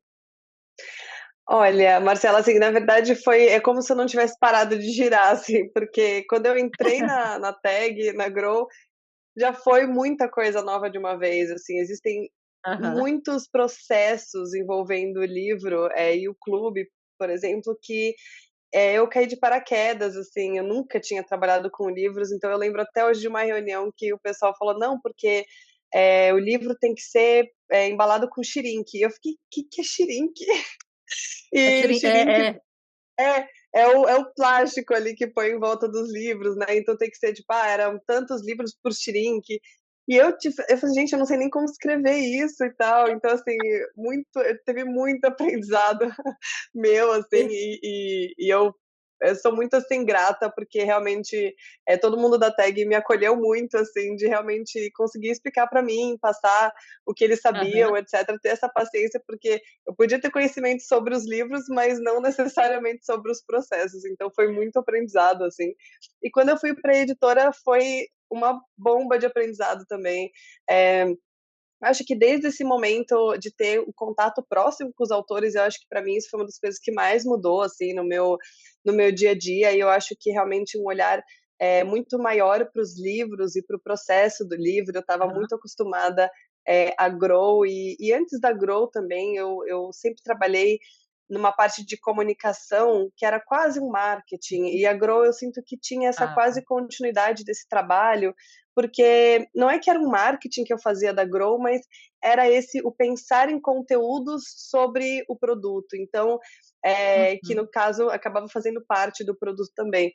Olha, Marcela, assim, na verdade é como se eu não tivesse parado de girar, assim, porque quando eu entrei na Tag, na Grow, já foi muita coisa nova de uma vez, assim, existem Aham, muitos processos envolvendo o livro, e o clube, por exemplo, que, eu caí de paraquedas, assim, eu nunca tinha trabalhado com livros, então eu lembro até hoje de uma reunião que o pessoal falou: "Não, porque, o livro tem que ser, embalado com xirinque", e eu fiquei: "Que é xirinque?" é E tirin é xirinque é é o plástico ali que põe em volta dos livros, né, então tem que ser tipo, eram tantos livros por Shrink, e eu falei: "Gente, eu não sei nem como escrever isso e tal", então assim, teve muito aprendizado meu, assim, eu sou muito, assim, grata, porque realmente, todo mundo da Tag me acolheu muito, assim, de realmente conseguir explicar para mim, passar o que eles sabiam, aham, etcétera, ter essa paciência, porque eu podia ter conhecimento sobre os livros, mas não necessariamente sobre os processos, então foi muito aprendizado, assim. E quando eu fui para a editora foi uma bomba de aprendizado também. Eh, Acho que desde esse momento de ter o contato próximo com os autores, eu acho que para mim isso foi uma das coisas que mais mudou, assim, no meu dia a dia, e eu acho que realmente um olhar, muito maior para os livros e para o processo do livro. Eu estava aham. muito acostumada, a Grow e antes da Grow também eu sempre trabalhei numa parte de comunicação que era quase um marketing, e a Grow eu sinto que tinha essa Ah, quase continuidade desse trabalho, porque não é que era um marketing que eu fazia da Grow, mas era esse o pensar em conteúdos sobre o produto. Então, que uhum. no caso acabava fazendo parte do produto também.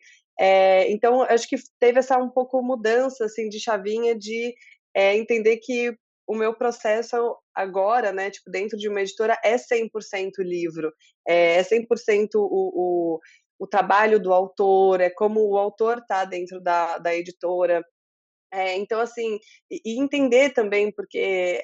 Então, acho que teve essa um pouco mudança assim de chavinha de entender que o meu processo agora, né, tipo, dentro de uma editora é 100% livro, é 100% o trabalho do autor, é como o autor tá dentro da editora. Então, assim, e entender também, porque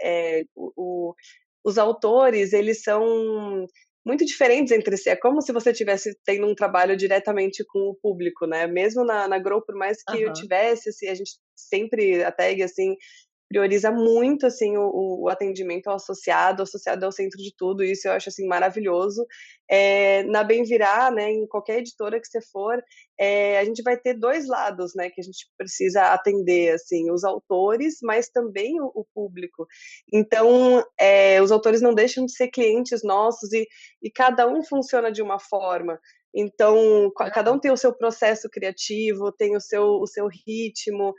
os autores, eles são muito diferentes entre si. É como se você tivesse tendo um trabalho diretamente com o público, né? Mesmo na Grow, por mais que eu Aham. tivesse, assim, a gente sempre, a tag, assim, prioriza muito, assim, o atendimento ao associado é o centro de tudo, isso eu acho, assim, maravilhoso. Na Bem-Virá, né, em qualquer editora que você for, a gente vai ter 2 lados, né, que a gente precisa atender, assim, os autores, mas também o público. Então, os autores não deixam de ser clientes nossos e cada um funciona de uma forma. Então, cada um tem o seu processo criativo, tem o seu ritmo,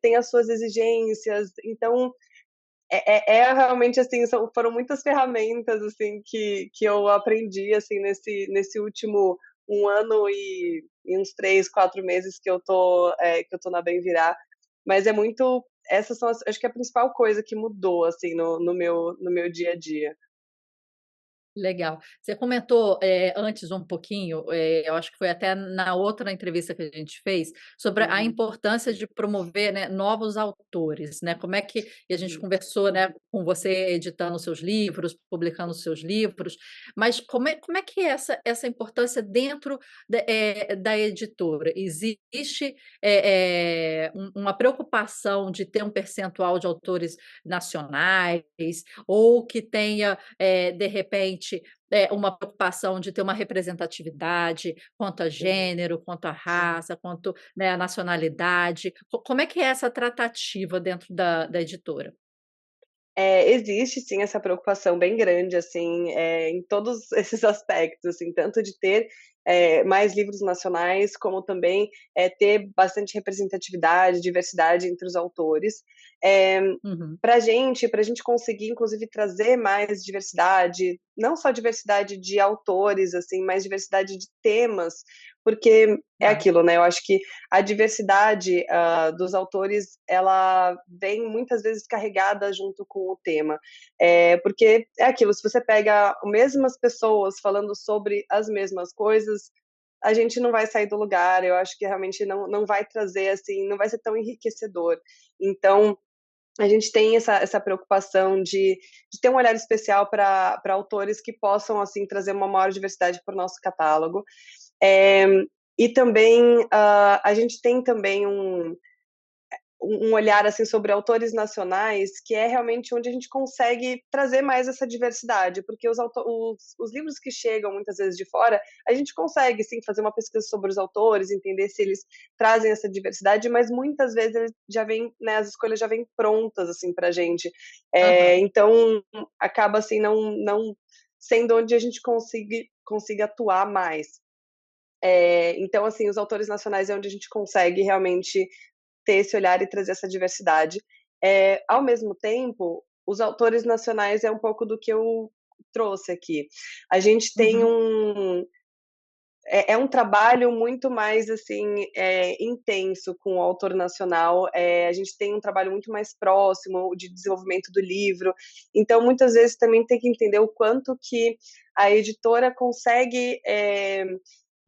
tem as suas exigências. Então, realmente, assim, foram muitas ferramentas, assim, que eu aprendi, assim, nesse último 1 ano e uns 3, 4 meses que eu tô na Bem-Virá. Mas é muito, essas são acho que é a principal coisa que mudou, assim, no meu dia a dia. Legal. Você comentou, antes um pouquinho, eu acho que foi até na outra entrevista que a gente fez, sobre a Uhum, importância de promover, né, novos autores, né, como é que e a gente uhum. conversou, né, com você editando seus livros, publicando os seus livros, mas como é que é essa importância dentro da editora? Existe, uma preocupação de ter um percentual de autores nacionais, ou que tenha, de repente, uma preocupação de ter uma representatividade quanto a Uhum. gênero, quanto a raça, quanto, né, a nacionalidade. Como é que é essa tratativa dentro da editora? Existe sim essa preocupação bem grande, assim, em todos esses aspectos, assim, tanto de ter, mais livros nacionais, como também, ter bastante representatividade, diversidade entre os autores. Eh, Uhum. Pra gente conseguir inclusive trazer mais diversidade, não só diversidade de autores, assim, mas diversidade de temas, porque é Tá. aquilo, né, eu acho que a diversidade, dos autores, ela vem muitas vezes carregada junto com o tema. Porque é aquilo, se você pega as mesmas pessoas falando sobre as mesmas coisas, a gente não vai sair do lugar, eu acho que realmente não vai trazer, assim, não vai ser tão enriquecedor. Então, a gente tem essa preocupação de ter um olhar especial para autores que possam, assim, trazer uma maior diversidade para o nosso catálogo. Eh, e também, a gente tem também um olhar, assim, sobre autores nacionais, que é realmente onde a gente consegue trazer mais essa diversidade, porque os livros que chegam muitas vezes de fora, a gente consegue sim fazer uma pesquisa sobre os autores, entender se eles trazem essa diversidade, mas muitas vezes eles já vêm, né, as escolhas já vêm prontas, assim, pra gente. Aham. Então acaba, assim, não sendo onde a gente consiga atuar mais. Então, assim, os autores nacionais é onde a gente consegue realmente ter esse olhar e trazer essa diversidade. Ao mesmo tempo, os autores nacionais é um pouco do que eu trouxe aqui. A gente tem Uhum. um trabalho muito mais, assim, intenso com o autor nacional, a gente tem um trabalho muito mais próximo de desenvolvimento do livro, então muitas vezes também tem que entender o quanto que a editora consegue,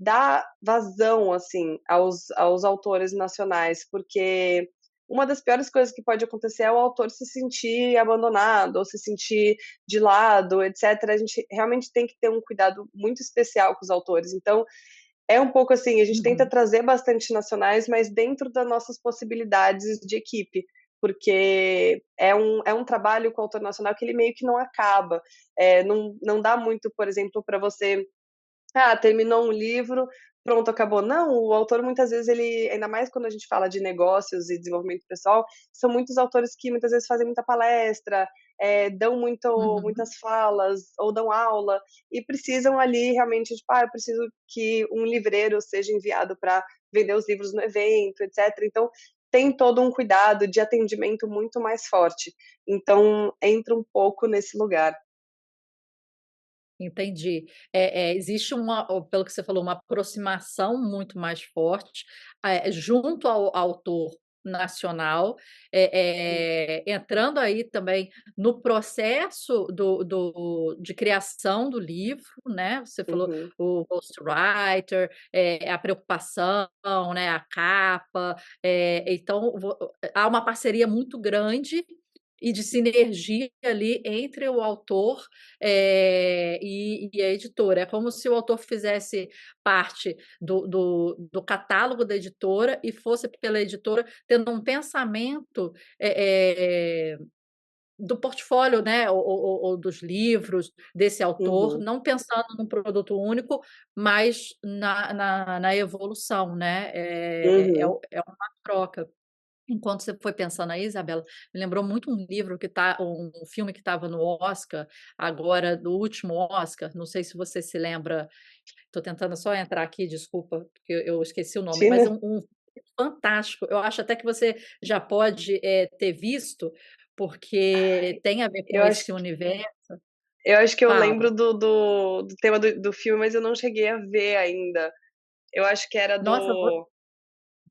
dar vazão, assim, aos autores nacionais, porque uma das piores coisas que pode acontecer é o autor se sentir abandonado ou se sentir de lado, etc. A gente realmente tem que ter um cuidado muito especial com os autores. Então, é um pouco assim, a gente tenta Uhum. trazer bastante nacionais, mas dentro das nossas possibilidades de equipe, porque é um trabalho com o autor nacional que ele meio que não acaba. Não dá muito, por exemplo, para você terminou um livro, pronto, acabou. Não, o autor muitas vezes ele, ainda mais quando a gente fala de negócios e desenvolvimento pessoal, são muitos autores que muitas vezes fazem muita palestra, dão Uhum. muitas falas ou dão aula e precisam ali realmente, tipo, eu preciso que um livreiro seja enviado para vender os livros no evento, etc. Então, tem todo um cuidado de atendimento muito mais forte. Então, entra um pouco nesse lugar. Entendi. Existe pelo que você falou, uma aproximação muito mais forte, junto ao autor nacional, entrando aí também no processo de criação do livro, né, você falou Uhum, o ghostwriter, a preocupação, né, a capa, então há uma parceria muito grande e de sinergia ali entre o autor e a editora. É como se o autor fizesse parte do catálogo da editora e fosse pela editora tendo um pensamento, do portfólio, né, ou dos livros desse autor, Uhum. não pensando num produto único, mas na evolução, né, Uhum. é uma troca. Enquanto você foi pensando aí, Isabela, me lembrou muito um livro que tá um filme que estava no Oscar, agora do último Oscar, não sei se você se lembra, estou tentando só entrar aqui, desculpa, porque eu esqueci o nome, mas Tina? um fantástico, eu acho até que você já pode, ter visto, Ai, porque tem a ver com eu acho esse universo. eu acho que eu lembro Fala. do tema do filme, mas eu não cheguei a ver ainda. Eu acho que era Nossa, do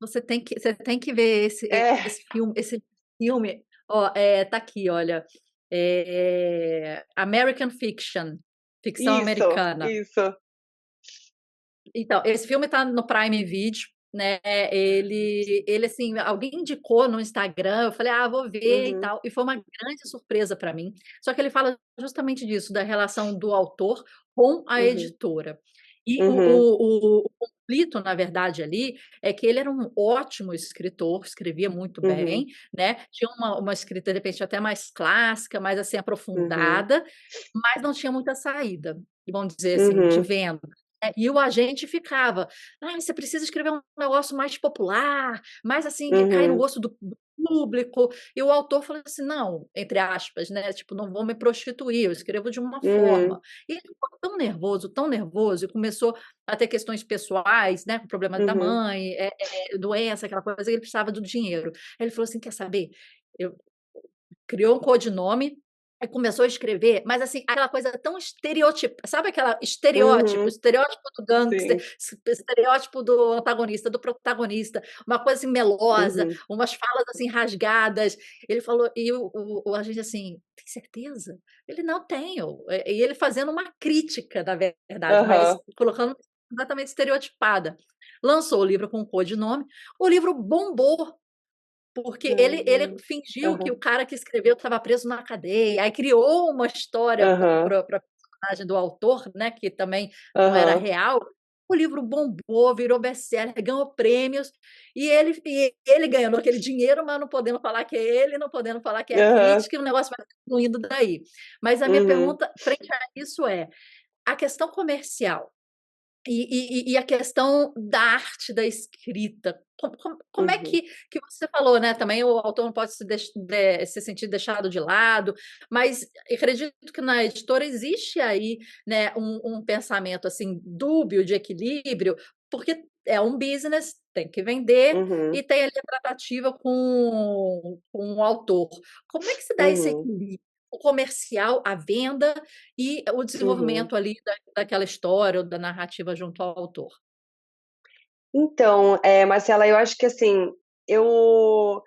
você tem que ver é, esse filme, ó, tá aqui, olha, American Fiction, ficção isso, americana. isso. Então, esse filme tá no Prime Video, né, ele, assim, alguém indicou no Instagram, eu falei: "Ah, vou ver e Uhum, tal", e foi uma grande surpresa para mim. Só que ele fala justamente disso, da relação do autor com a uhum, editora. E uhum, o conflito, na verdade, ali, é que ele era um ótimo escritor, escrevia muito uhum, bem, né, tinha uma escrita, de repente, até mais clássica, mais, assim, uhum, aprofundada, mas não tinha muita saída, vamos dizer assim, de uhum, venda. E o agente ficava: "Ah, você precisa escrever um negócio mais popular, mais assim, que cai no uhum, gosto do público", e o autor falou assim: "Não", entre aspas, né, tipo: "Não vou me prostituir, eu escrevo de uma uhum, forma". E ele ficou tão nervoso, e começou a ter questões pessoais, né, com problemas da uhum, mãe, doença, aquela coisa, e ele precisava do dinheiro. Aí ele falou assim: "Quer saber? Eu Criou um codinome, aí começou a escrever, mas assim, aquela coisa tão sabe aquela uhum, estereótipo do gangster, sim, estereótipo do antagonista, do protagonista, uma coisa assim melosa, uhum, umas falas assim rasgadas. Ele falou e o agente assim: "Tem certeza?" Ele: "Não, tenho". E ele fazendo uma crítica, na verdade, mas aham, colocando completamente estereotipada. Lançou o livro com o codinome, o livro bombou. Porque ele hum, fingiu que aham, o cara que escreveu estava preso na cadeia, aí criou uma história aham, para personagem do autor, né, que também não era aham, real. O livro bombou, virou best-seller, ganhou prêmios, e ele ganhando aquele dinheiro, mas não podendo falar que é ele, não podendo falar que é a aham, crítica, e o negócio vai fluindo daí. Mas a minha uhum, pergunta frente a isso é: a questão comercial e a questão da arte da escrita, como é uhum, que você falou, né, também o autor não pode se sentir deixado de lado, mas eu acredito que na editora existe aí, né, um pensamento, assim, dúbio de equilíbrio, porque é um business, tem que vender uhum, e tem ali a tratativa com o autor. Como é que se dá esse uhum, equilíbrio? O comercial, a venda e o uhum. desenvolvimento ali daquela história ou da narrativa junto ao autor. Então, Marcela, eu acho que assim, eu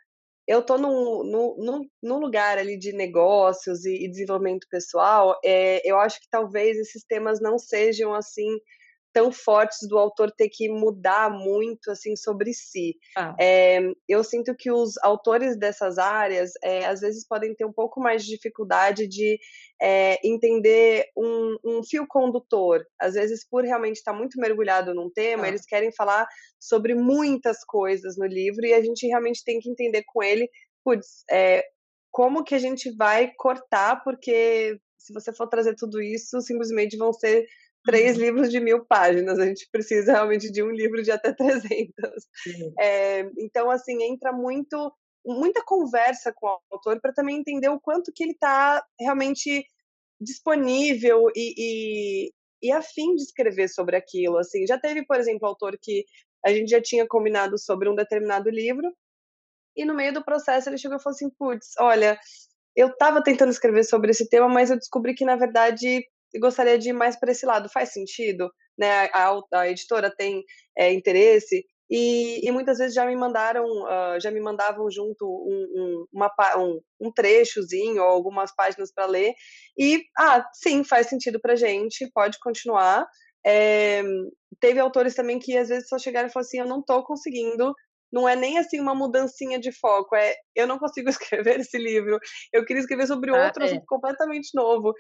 eu tô num lugar ali de negócios e desenvolvimento pessoal, eu acho que talvez esses temas não sejam, assim, tão fortes do autor ter que mudar muito, assim, sobre si. Tá. Eu sinto que os autores dessas áreas, às vezes podem ter um pouco mais de dificuldade de, entender um fio condutor. Às vezes, por realmente estar muito mergulhado num tema, Tá. eles querem falar sobre muitas coisas no livro e a gente realmente tem que entender com ele, putz, como que a gente vai cortar, porque se você for trazer tudo isso, simplesmente vão ser 3 Uhum. livros de 1000 páginas, a gente precisa realmente de um livro de até 300. Sim. Então, assim, entra muita conversa com o autor para também entender o quanto que ele está realmente disponível e a fim de escrever sobre aquilo, assim. Já teve, por exemplo, autor que a gente já tinha combinado sobre um determinado livro, e no meio do processo ele chegou e falou assim: "Puts, olha, eu estava tentando escrever sobre esse tema, mas eu descobri que na verdade eu gostaria de ir mais para esse lado, faz sentido?", né, a editora tem, interesse, e muitas vezes já me mandavam junto um trechozinho ou algumas páginas para ler, e: "Ah, sim, faz sentido pra gente, pode continuar". Eh, Teve autores também que às vezes só chegaram e falaram assim: "Eu não estou conseguindo", não é nem assim uma mudancinha de foco, eu não consigo escrever esse livro, eu queria escrever sobre Tá, outro assunto completamente novo.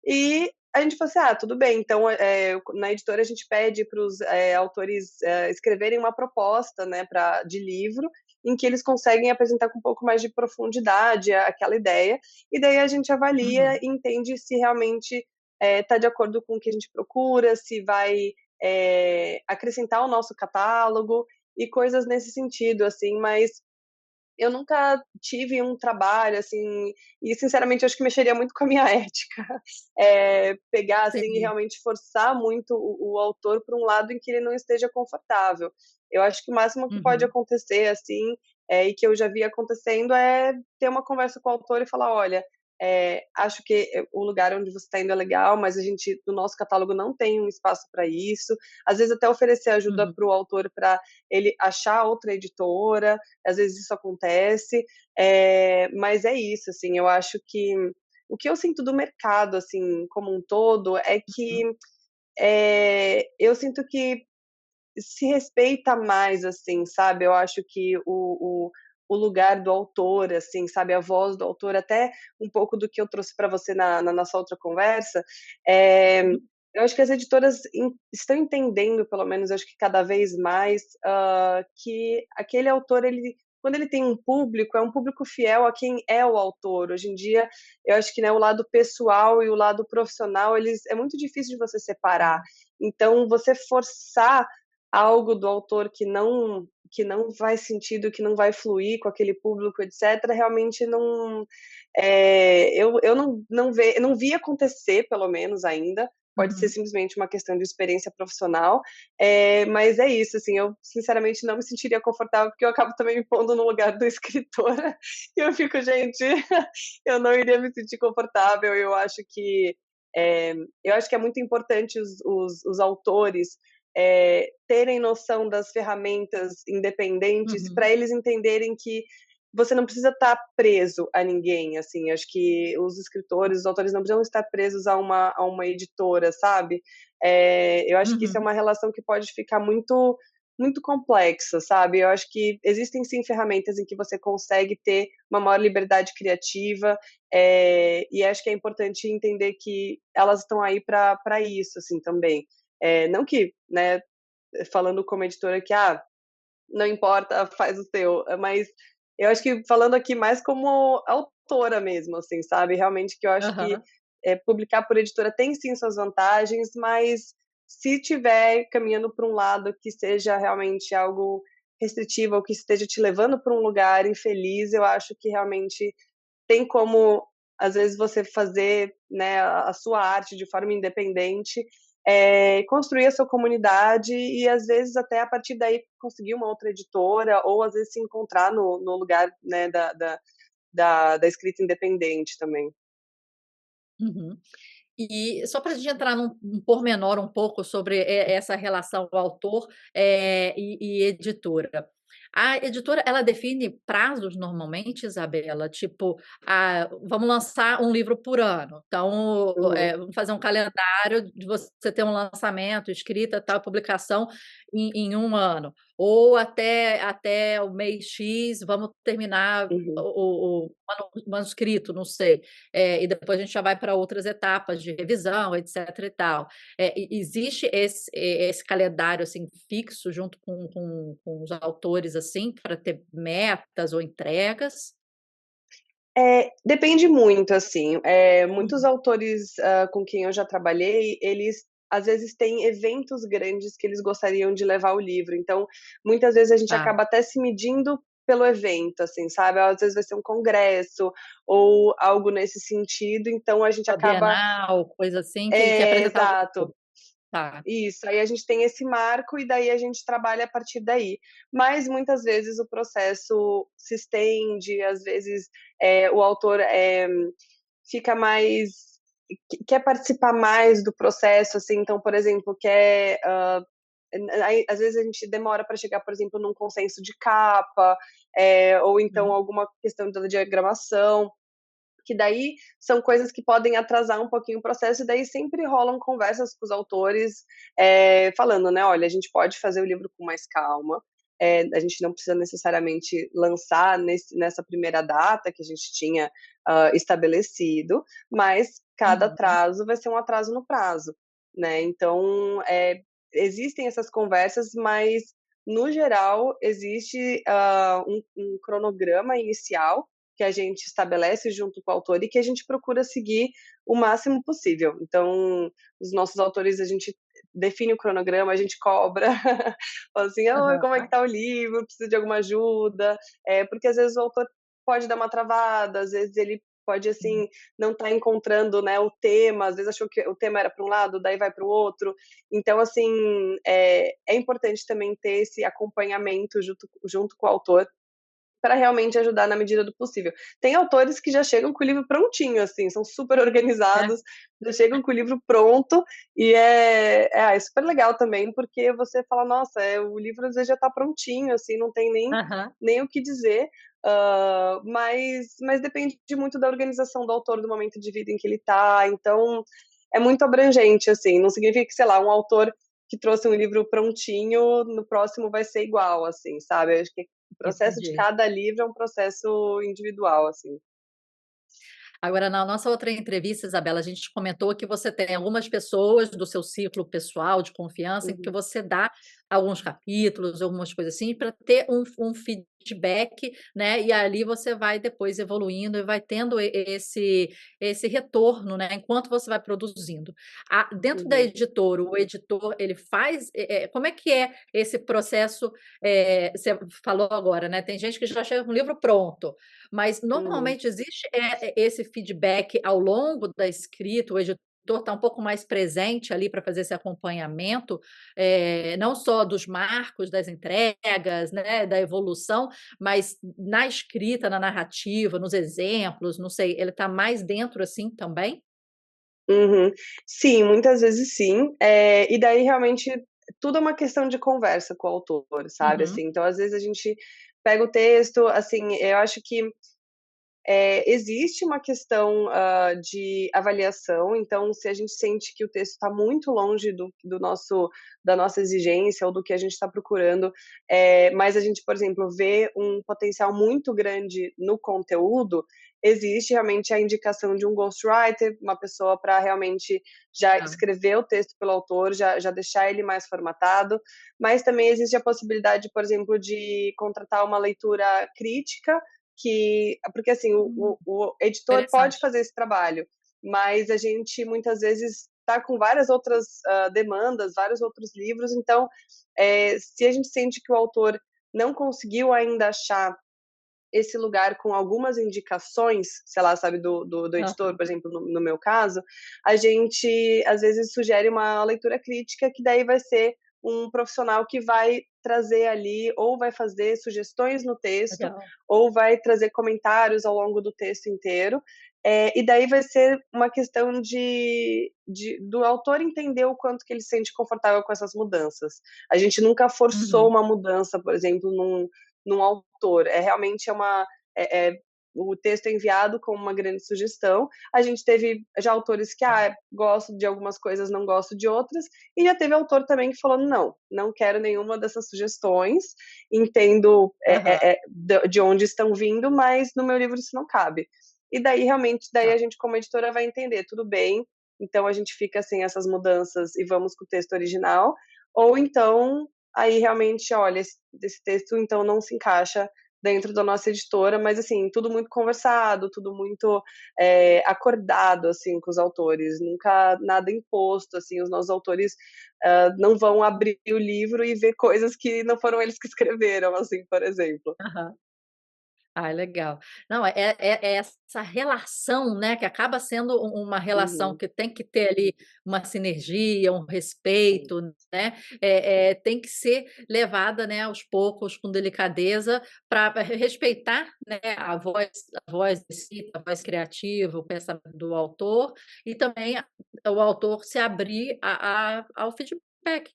E a gente falou assim: "Ah, tudo bem", então, na editora a gente pede para os autores, escreverem uma proposta, né, de livro, em que eles conseguem apresentar com um pouco mais de profundidade aquela ideia, e daí a gente avalia Uhum. e entende se realmente está de acordo com o que a gente procura, se vai acrescentar ao nosso catálogo e coisas nesse sentido, assim, mas eu nunca tive um trabalho, assim, e sinceramente eu acho que mexeria muito com a minha ética, pegar, assim, e Sim. realmente forçar muito o autor para um lado em que ele não esteja confortável. Eu acho que o máximo que pode Uhum. acontecer, assim, e que eu já vi acontecendo é ter uma conversa com o autor e falar: olha, acho que o lugar onde você está indo é legal, mas a gente, no nosso catálogo, não tem um espaço para isso. Às vezes até oferecer ajuda Uhum. para o autor para ele achar outra editora, às vezes isso acontece, mas é isso, assim, eu acho que o que eu sinto do mercado, assim, como um todo, é que Uhum. eu sinto que se respeita mais, assim, sabe? Eu acho que o lugar do autor, assim, sabe? A voz do autor, até um pouco do que eu trouxe para você na nossa outra conversa, eu acho que as editoras estão entendendo, pelo menos, acho que cada vez mais, que aquele autor, ele, quando ele tem um público, é um público fiel a quem é o autor. Hoje em dia, eu acho que, né, o lado pessoal e o lado profissional, é muito difícil de você separar. Então, você forçar algo do autor que não faz sentido, que não vai fluir com aquele público, etc., realmente não, eu não vi acontecer, pelo menos ainda. Pode ser Uhum. simplesmente uma questão de experiência profissional, mas é isso, assim, eu sinceramente não me sentiria confortável, porque eu acabo também me pondo no lugar do escritor, e eu fico: "Gente, eu não iria me sentir confortável". Eu acho que é muito importante os autores terem noção das ferramentas independentes Uhum. para eles entenderem que você não precisa estar preso a ninguém, assim, acho que os escritores, os autores não precisam estar presos a uma editora, sabe? Eu acho que isso é Uhum. uma relação que pode ficar muito muito complexa, sabe? Eu acho que existem sim ferramentas em que você consegue ter uma maior liberdade criativa, e acho que é importante entender que elas estão aí para isso, assim, também. Não que, né, falando como editora que, não importa, faz o teu, mas eu acho que falando aqui mais como autora mesmo, assim, sabe, realmente que eu acho que, Aham. publicar por editora tem sim suas vantagens, mas se tiver caminhando para um lado que seja realmente algo restritivo ou que esteja te levando para um lugar infeliz, eu acho que realmente tem como, às vezes, você fazer, né, a sua arte de forma independente, construir a sua comunidade e, às vezes, até a partir daí conseguir uma outra editora ou, às vezes, se encontrar no lugar, né, da escrita independente também. Uhum. E só para a gente entrar num pormenor um pouco sobre essa relação autor, e editora. A editora, ela define prazos normalmente, Isabela? Tipo, vamos lançar um livro por ano, então, Uhum, vamos fazer um calendário de você ter um lançamento, escrita, tal, publicação em 1 ano, ou até o mês X vamos terminar uhum. o manuscrito, não sei. E depois a gente já vai para outras etapas de revisão, etc e tal. Existe esse calendário, assim, fixo junto com os autores, assim, para ter metas ou entregas? Depende muito, assim, muitos Uhum. autores, com quem eu já trabalhei, eles às vezes têm eventos grandes que eles gostariam de levar o livro, então, muitas vezes a gente Tá. acaba até se medindo pelo evento, assim, sabe, às vezes vai ser um congresso ou algo nesse sentido, então a gente Uma acaba Bienal, coisa assim, que apresentar o exato. autor. Tá. Isso, aí a gente tem esse marco e daí a gente trabalha a partir daí. Mas muitas vezes o processo se estende, às vezes, o autor, fica mais quer participar mais do processo, assim, então, por exemplo, aí, às vezes a gente demora para chegar, por exemplo, num consenso de capa, ou então Uhum. alguma questão da diagramação que daí são coisas que podem atrasar um pouquinho o processo, e daí sempre rolam conversas com os autores, falando, né, olha, a gente pode fazer o livro com mais calma, a gente não precisa necessariamente lançar nessa primeira data que a gente tinha estabelecido, mas cada Uhum. atraso vai ser um atraso no prazo, né? Então, existem essas conversas, mas no geral, existe um cronograma inicial que a gente estabelece junto com o autor e que a gente procura seguir o máximo possível. Então, os nossos autores, a gente define o cronograma, a gente cobra, fala assim, oh, como é que Aham. tá o livro, precisa de alguma ajuda, porque às vezes o autor pode dar uma travada, às vezes ele pode, Sim. assim, não estar encontrando, né, o tema, às vezes achou que o tema era para um lado, daí vai para o outro. Então, assim, é importante também ter esse acompanhamento junto com o autor, para realmente ajudar na medida do possível. Tem autores que já chegam com o livro prontinho, assim, são super É. organizados, já chegam com o livro pronto, e é super legal também, porque você fala, nossa, o livro às vezes já está prontinho, assim, não tem Aham. nem o que dizer, mas depende muito da organização do autor, do momento de vida em que ele está, então é muito abrangente, assim, não significa que, sei lá, um autor que trouxe um livro prontinho, no próximo vai ser igual, assim, sabe? Acho que o processo de Entendi. cada livro é um processo individual, assim. Agora, na nossa outra entrevista, Isabela, a gente comentou que você tem algumas pessoas do seu ciclo pessoal de confiança em que Uhum, você dá alguns capítulos, algumas coisas assim, para ter um feedback, né? E ali você vai depois evoluindo e vai tendo esse retorno, né? Enquanto você vai produzindo. Dentro da uhum, editora, o editor ele faz. Como é que é esse processo? Você falou agora, né? Tem gente que já chega com o livro pronto. Mas uhum. normalmente existe esse feedback ao longo da escrita, o editor está um pouco mais presente ali para fazer esse acompanhamento, não só dos marcos das entregas, né, da evolução, mas na escrita, na narrativa, nos exemplos, não sei, ele está mais dentro assim também? Uhum. Sim, muitas vezes sim. E daí realmente tudo é uma questão de conversa com o autor, sabe, Uhum. assim. Então, às vezes a gente pega o texto, assim, eu acho que existe uma questão de avaliação, então, se a gente sente que o texto está muito longe da nossa exigência ou do que a gente está procurando, mas a gente, por exemplo, vê um potencial muito grande no conteúdo, existe realmente a indicação de um ghostwriter, uma pessoa para realmente já Tá. escrever o texto pelo autor, já deixar ele mais formatado, mas também existe a possibilidade, por exemplo, de contratar uma leitura crítica porque assim, Hum, o editor pode interessante. fazer esse trabalho, mas a gente muitas vezes está com várias outras demandas, vários outros livros, então se a gente sente que o autor não conseguiu ainda achar esse lugar com algumas indicações, sei lá, sabe, do editor, Aham. por exemplo, no meu caso, a gente às vezes sugere uma leitura crítica que daí vai ser um profissional que vai trazer ali, ou vai fazer sugestões no texto, Legal. ou vai trazer comentários ao longo do texto inteiro. E daí vai ser uma questão do autor entender o quanto que ele se sente confortável com essas mudanças. A gente nunca forçou Uhum. uma mudança, por exemplo, num autor. Realmente o texto é enviado como uma grande sugestão. A gente teve já autores que, gosto de algumas coisas, não gosto de outras, e já teve autor também que falou, não quero nenhuma dessas sugestões, entendo Aham. de onde estão vindo, mas no meu livro isso não cabe. E daí, realmente, daí a Tá. gente, como editora, vai entender, tudo bem, então a gente fica sem essas mudanças e vamos com o texto original, ou então aí realmente, olha, esse texto então não se encaixa dentro da nossa editora, mas assim, tudo muito conversado, tudo muito acordado assim com os autores, nunca nada imposto, assim, os nossos autores não vão abrir o livro e ver coisas que não foram eles que escreveram, assim, por exemplo. Aham. Ah, legal. Não, é essa relação, né, que acaba sendo uma relação Uhum, que tem que ter ali uma sinergia, um sim. respeito, né, tem que ser levada, né, aos poucos, com delicadeza, para respeitar, né, a voz de si, a voz criativa, o pensamento do autor, e também o autor se abrir ao feedback,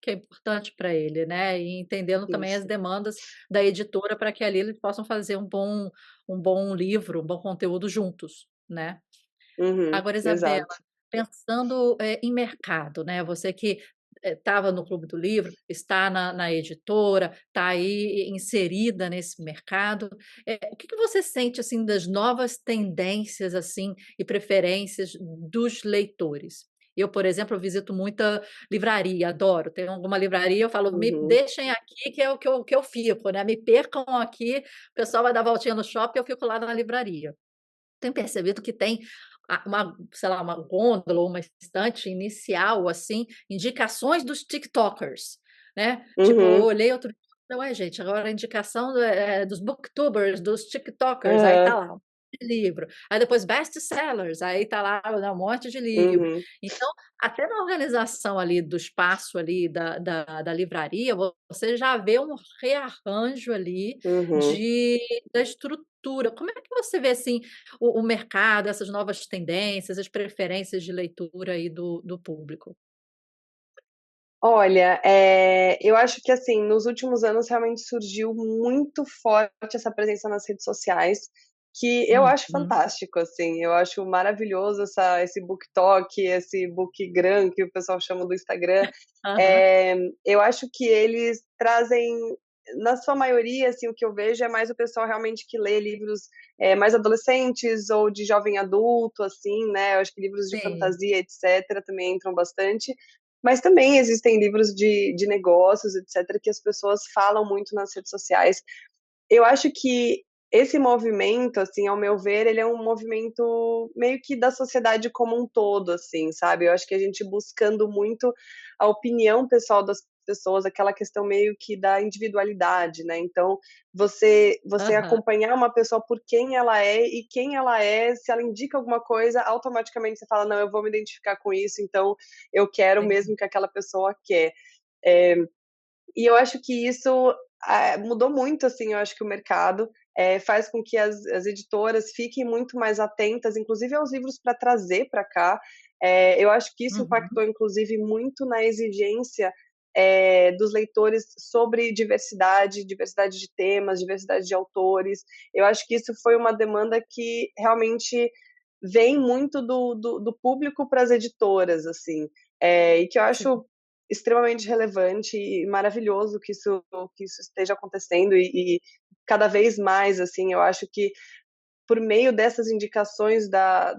que é importante para ele, né, e entendendo também as Isso. demandas da editora para que ali eles possam fazer um bom livro, um bom conteúdo juntos, né. Uhum, Agora, Isabela, exato. pensando, em mercado, né, você que, estava no Clube do Livro, está na editora, está aí inserida nesse mercado, o que que você sente, assim, das novas tendências, assim, e preferências dos leitores? Eu, por exemplo, eu visito muita livraria, adoro. Tem alguma livraria, eu falo: "Me Uhum, deixem aqui que é o que eu fico, né, me percam aqui", o pessoal vai dar voltinha no shopping, eu fico lá na livraria. Tenho percebido que tem uma, sei lá, uma gôndola ou uma estante inicial, assim, indicações dos tiktokers, né. Tipo, eu uhum, olhei outro dia, ué, gente, agora a indicação dos booktubers, dos tiktokers, aí aham, tá lá, um monte de livro. Aí depois best sellers, aí tá lá, né, um monte de livro. uhum, Então, até na organização ali do espaço ali da livraria, você já vê um rearranjo ali uhum. de da estrutura. Como é que você vê, assim, o mercado, essas novas tendências, as preferências de leitura aí do público? Olha, eu acho que, assim, nos últimos anos realmente surgiu muito forte essa presença nas redes sociais, que eu acho Uhum. fantástico, assim, eu acho maravilhoso esse BookTok, esse Bookgram que o pessoal chama do Instagram. Aham. Eu acho que eles trazem, na sua maioria, assim, o que eu vejo é mais o pessoal realmente que lê livros, mais adolescentes ou de jovem adulto, assim, né, eu acho que livros de Sim. fantasia, etcétera, também entram bastante. Mas também existem livros de negócios, etcétera, que as pessoas falam muito nas redes sociais. Eu acho que esse movimento, assim, ao meu ver, ele é um movimento meio que da sociedade como um todo, assim, sabe. Eu acho que a gente buscando muito a opinião pessoal das pessoas, aquela questão meio que da individualidade, né. Então, você Aham. acompanhar uma pessoa por quem ela é e quem ela é, se ela indica alguma coisa, automaticamente você fala: "Não, eu vou me identificar com isso, então eu quero o Entendi. mesmo que aquela pessoa quer". Eh e eu acho que isso, mudou muito, assim, eu acho que o mercado, faz com que as editoras fiquem muito mais atentas, inclusive aos livros para trazer para cá. Eu acho que isso Uhum. impactou, inclusive, muito na exigência, dos leitores sobre diversidade de temas, diversidade de autores. Eu acho que isso foi uma demanda que realmente vem muito do público para as editoras, assim, e que eu Sim. acho extremamente relevante e maravilhoso que isso esteja acontecendo e cada vez mais, assim, eu acho que por meio dessas indicações da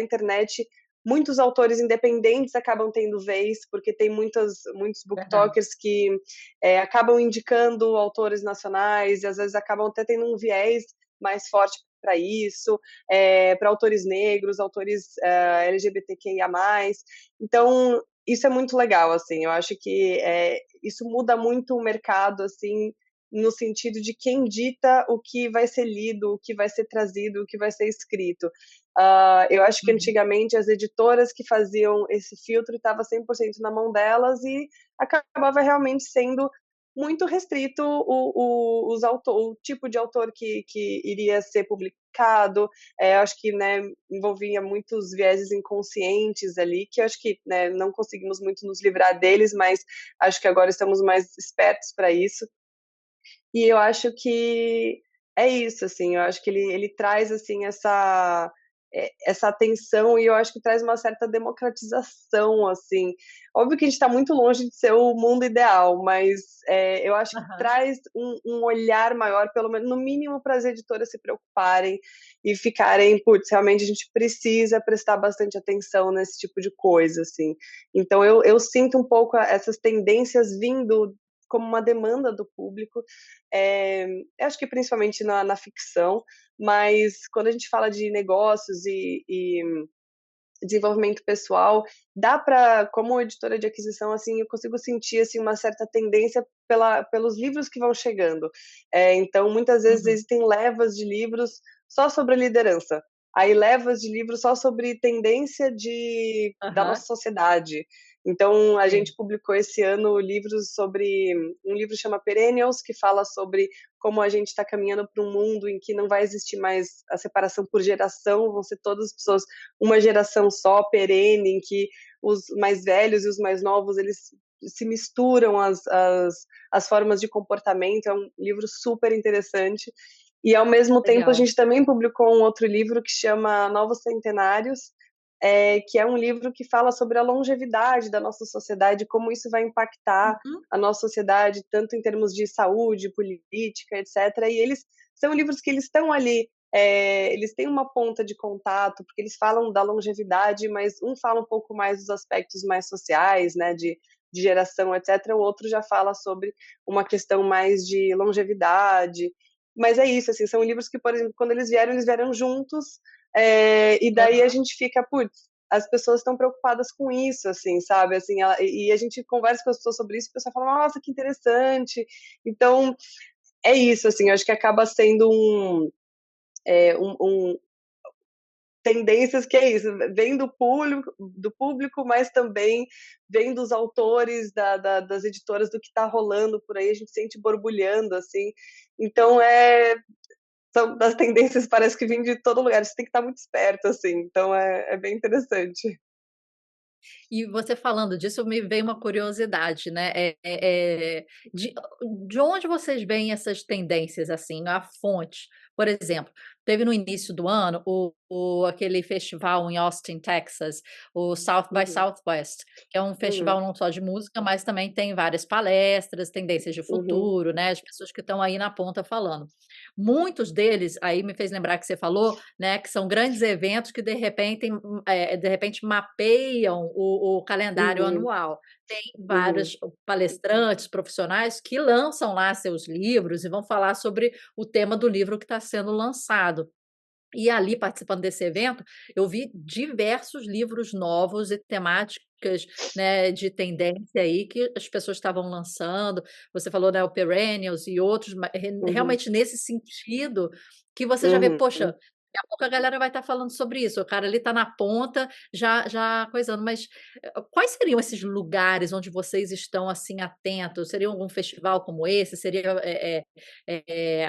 internet, muitos autores independentes acabam tendo vez, porque tem muitos Verdade. booktokers que, acabam indicando autores nacionais e às vezes acabam até tendo um viés mais forte para isso, para autores negros, autores, LGBTQIA+. Então, isso é muito legal, assim, eu acho que, isso muda muito o mercado, assim, no sentido de quem dita o que vai ser lido, o que vai ser trazido, o que vai ser escrito. Eu acho que Uhum. antigamente as editoras que faziam esse filtro estava 100% na mão delas e acabava realmente sendo muito restrito o tipo de autor que iria ser publicado. Acho que, né, envolvia muitos vieses inconscientes ali, que eu acho que, né, não conseguimos muito nos livrar deles, mas acho que agora estamos mais espertos para isso. E eu acho que é isso, assim, eu acho que ele traz, assim, essa atenção e eu acho que traz uma certa democratização, assim. Óbvio que a gente está muito longe de ser o mundo ideal, mas, eu acho que Aham. traz um olhar maior, pelo menos no mínimo para as editoras se preocuparem e ficarem: "Putz, realmente a gente precisa prestar bastante atenção nesse tipo de coisa", assim. Então eu sinto um pouco essas tendências vindo como uma demanda do público, eu acho que principalmente na ficção, mas quando a gente fala de negócios e desenvolvimento pessoal, dá para, como editora de aquisição, assim, eu consigo sentir, assim, uma certa tendência pelos livros que vão chegando. Então, muitas vezes Uhum. existem levas de livros só sobre liderança, aí levas de livros só sobre tendência da Aham. nossa sociedade. Então, a Sim. gente publicou esse ano livros sobre um livro chama Perennials, que fala sobre como a gente está caminhando para um mundo em que não vai existir mais a separação por geração, vão ser todas as pessoas uma geração só, perene, em que os mais velhos e os mais novos, eles se misturam as formas de comportamento, é um livro super interessante. E, ao mesmo tempo, a Legal. gente também publicou um outro livro que chama Novos Centenários, que é um livro que fala sobre a longevidade da nossa sociedade, como isso vai impactar Uhum. a nossa sociedade, tanto em termos de saúde, política, etc. E eles são livros que eles estão ali eles têm uma ponta de contato, porque eles falam da longevidade, mas um fala um pouco mais dos aspectos mais sociais, né, de geração, etc. O outro já fala sobre uma questão mais de longevidade. Mas é isso, assim, são livros que, por exemplo, quando eles vieram juntos, e daí a Aham. gente fica, putz, as pessoas estão preocupadas com isso, assim, sabe? Assim, e a gente conversa com as pessoas sobre isso, e o pessoal fala, nossa, que interessante. Então, é isso, assim, eu acho que acaba sendo um tendências que é isso, vem do público, mas também vem dos autores, das editoras, do que está rolando por aí, a gente sente borbulhando, assim. Então, são das tendências, parece que vem de todo lugar, você tem que estar muito esperto, assim. Então, é bem interessante. E você falando disso, me veio uma curiosidade, né, de de onde vocês veem essas tendências, assim, a fonte? Por exemplo, teve no início do ano aquele festival em Austin, Texas, o South by Uhum, Southwest, que é um uhum, festival não só de música, mas também tem várias palestras, tendências de uhum, futuro, né, as pessoas que estão aí na ponta falando. Muitos deles, aí me fez lembrar que você falou, né, que são grandes eventos que de repente mapeiam o calendário uhum, anual. Tem uhum, vários palestrantes profissionais que lançam lá seus livros e vão falar sobre o tema do livro que está sendo lançado. E ali, participando desse evento, eu vi diversos livros novos e temáticas, né, de tendência aí que as pessoas estavam lançando. Você falou, né, o Perennials e outros, uhum, realmente nesse sentido que você já vê, uhum. poxa, daqui a pouco a galera vai estar falando sobre isso, o cara ali está na ponta, já coisando, mas quais seriam esses lugares onde vocês estão assim atentos? Seria algum festival como esse? Seria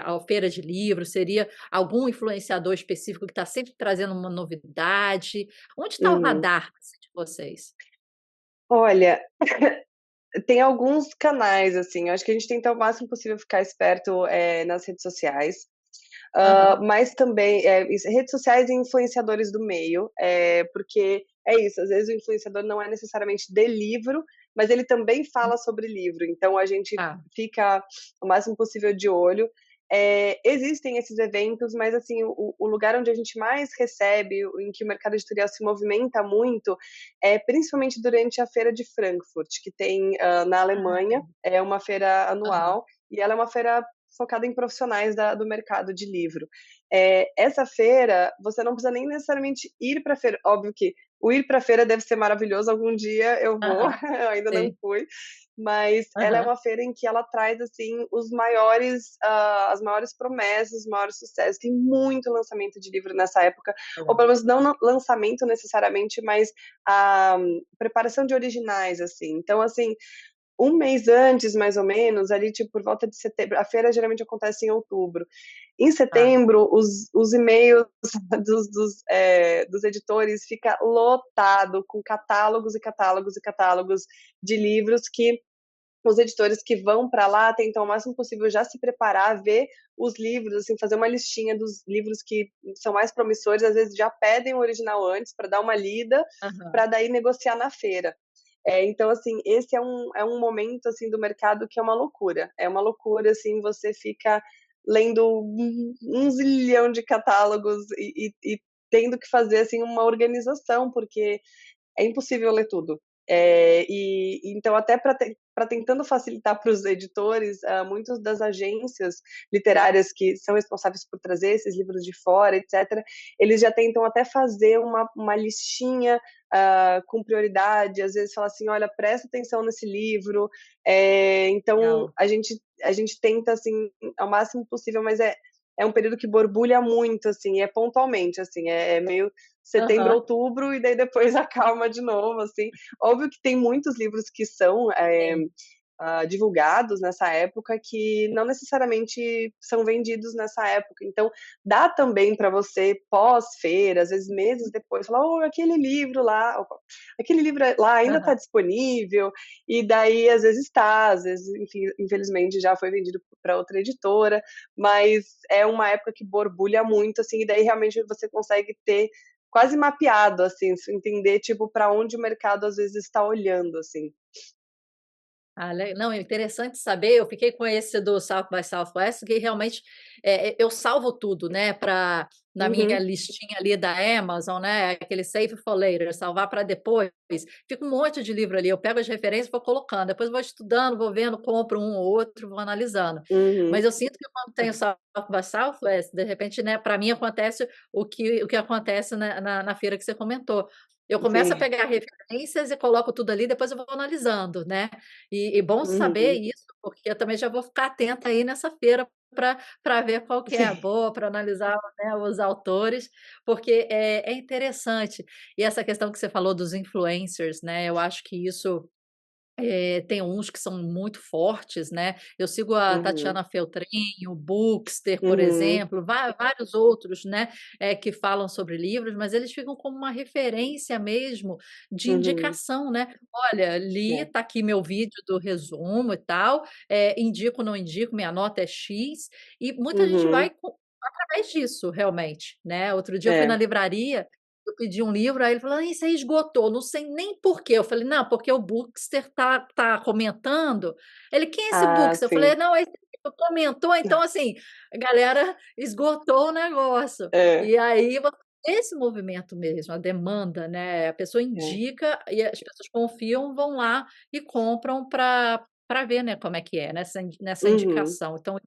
a feira de livros? Seria algum influenciador específico que está sempre trazendo uma novidade? Onde está o Uhum. radar, assim, de vocês? Olha, tem alguns canais, assim, eu acho que a gente tenta o máximo possível ficar esperto, nas redes sociais. Aham. Mas também, redes sociais e influenciadores do meio, porque é isso, às vezes o influenciador não é necessariamente de livro, mas ele também Hum, fala sobre livro, então a gente tá. fica o máximo possível de olho. Existem esses eventos, mas assim, o lugar onde a gente mais recebe, em que o mercado editorial se movimenta muito, é principalmente durante a Feira de Frankfurt, que tem na Alemanha, Ah, é uma feira aham. anual, e ela é uma feira focada em profissionais do mercado de livro. Essa feira, você não precisa nem necessariamente ir para a feira. Óbvio que o ir para a feira deve ser maravilhoso, algum dia eu vou, Aham. eu ainda não Sim. fui, mas ela é Aham. uma feira em que ela traz assim as maiores promessas, os maiores sucessos. Tem muito lançamento de livro nessa época, ou Legal. pelo menos não lançamento necessariamente, mas a preparação de originais, assim. Então, assim, um mês antes, mais ou menos, ali, tipo, por volta de setembro, a feira geralmente acontece em outubro. Em Tá. setembro, os e-mails dos editores fica lotado com catálogos e catálogos e catálogos de livros que os editores que vão para lá tentam o máximo possível já se preparar, ver os livros, assim, fazer uma listinha dos livros que são mais promissores, às vezes já pedem o original antes para dar uma lida, Aham. para daí negociar na feira. Então, assim, esse é um momento, assim, do mercado que é uma loucura. É uma loucura, assim, você fica lendo um zilhão de catálogos e tendo que fazer, assim, uma organização, porque é impossível ler tudo. Então, até para tentando facilitar para os editores, muitas das agências literárias que são responsáveis por trazer esses livros de fora, etc., eles já tentam até fazer uma listinha com prioridade, às vezes fala assim, olha, presta atenção nesse livro. Então, Legal. a gente tenta, assim, ao máximo possível, mas é um período que borbulha muito, assim, é pontualmente, assim, é meio setembro, Aham. outubro, e daí depois acalma de novo, assim. Óbvio que tem muitos livros que são Sim. divulgados nessa época que não necessariamente são vendidos nessa época. Então, dá também para você, pós-feira, às vezes meses depois, falar: oh, aquele livro lá ainda está Aham. disponível, e daí às vezes está, às vezes, enfim, infelizmente já foi vendido para outra editora, mas é uma época que borbulha muito, assim, e daí realmente você consegue ter quase mapeado, assim, entender, tipo, para onde o mercado às vezes está olhando, assim. Não, é interessante saber. Eu fiquei com esse do South by Southwest, que realmente eu salvo tudo, né, na minha Uhum, listinha ali da Amazon, né, aquele Save for Later, salvar para depois. Fica um monte de livro ali. Eu pego as referências, vou colocando, depois vou estudando, vou vendo, compro um ou outro, vou analisando. Mas uhum, eu sinto que quando tem o South by Southwest, de repente, né, para mim acontece o que acontece na feira que você comentou. Eu começo a sim, pegar referências e coloco tudo ali, depois eu vou analisando, né? E bom saber uhum, isso, porque eu também já vou ficar atenta aí nessa feira para ver qual que é a sim, boa, para analisar, né, os autores, porque é interessante. E essa questão que você falou dos influencers, né? Eu acho que isso tem uns que são muito fortes, né. Eu sigo a uhum, Tatiana Feltrin, o Bookster, por uhum, exemplo, vários outros, né, que falam sobre livros, mas eles ficam como uma referência mesmo de uhum, indicação, né. "Olha, li, é, está aqui meu vídeo do resumo e tal, indico, não indico, minha nota é X", e muita gente vai uhum, através disso, realmente, né. Outro dia eu fui na é, livraria, eu pedi um livro, aí ele falou: "Ah, isso aí esgotou, não sei nem por quê". Eu falei: "Não, porque o Bookster tá comentando". Ele: "Quem é esse ah, Bookster?" Eu falei: sim, "Não, esse que comentou", então, assim, a galera esgotou o negócio. é, E aí esse movimento mesmo, a demanda, né, a pessoa é, indica e as pessoas confiam, vão lá e compram para ver, né, como é que é, nessa uhum, indicação. Então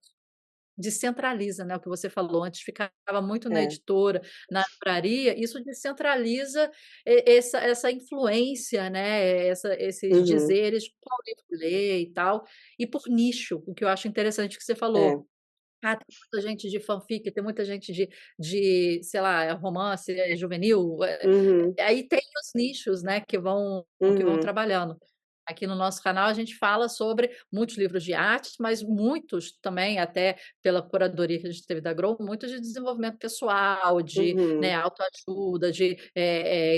descentraliza, né, o que você falou, antes ficava muito na é, editora, na livraria, isso descentraliza essa influência, né, esses uhum, dizeres, qual livro ler e tal, e por nicho, o que eu acho interessante que você falou. é, Ah, tem muita gente de fanfic, tem muita gente de, sei lá, romance juvenil, uhum, aí tem os nichos, né, que vão uhum, trabalhando. Aqui no nosso canal a gente fala sobre muitos livros de arte, mas muitos também, até pela curadoria que a gente teve da Grow, muitos de desenvolvimento pessoal, de, né, uhum, autoajuda, de,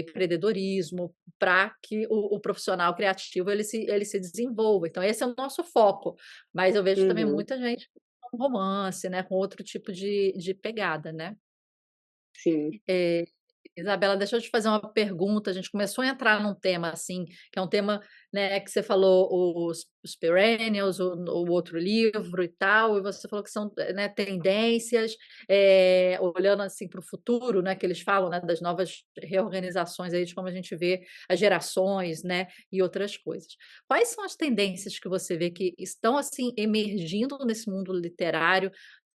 empreendedorismo, para que o profissional criativo ele se desenvolva. Então esse é o nosso foco, mas eu vejo também uhum, muita gente com romance, né, com outro tipo de pegada, né. sim, Eh, Isabela, deixa eu te fazer uma pergunta. A gente começou a entrar num tema, assim, que é um tema, né, que você falou os perennials, o outro livro e tal, e você falou que são, né, tendências, olhando, assim, para o futuro, né, que eles falam, né, das novas reorganizações aí, de como a gente vê as gerações, né, e outras coisas. Quais são as tendências que você vê que estão, assim, emergindo nesse mundo literário,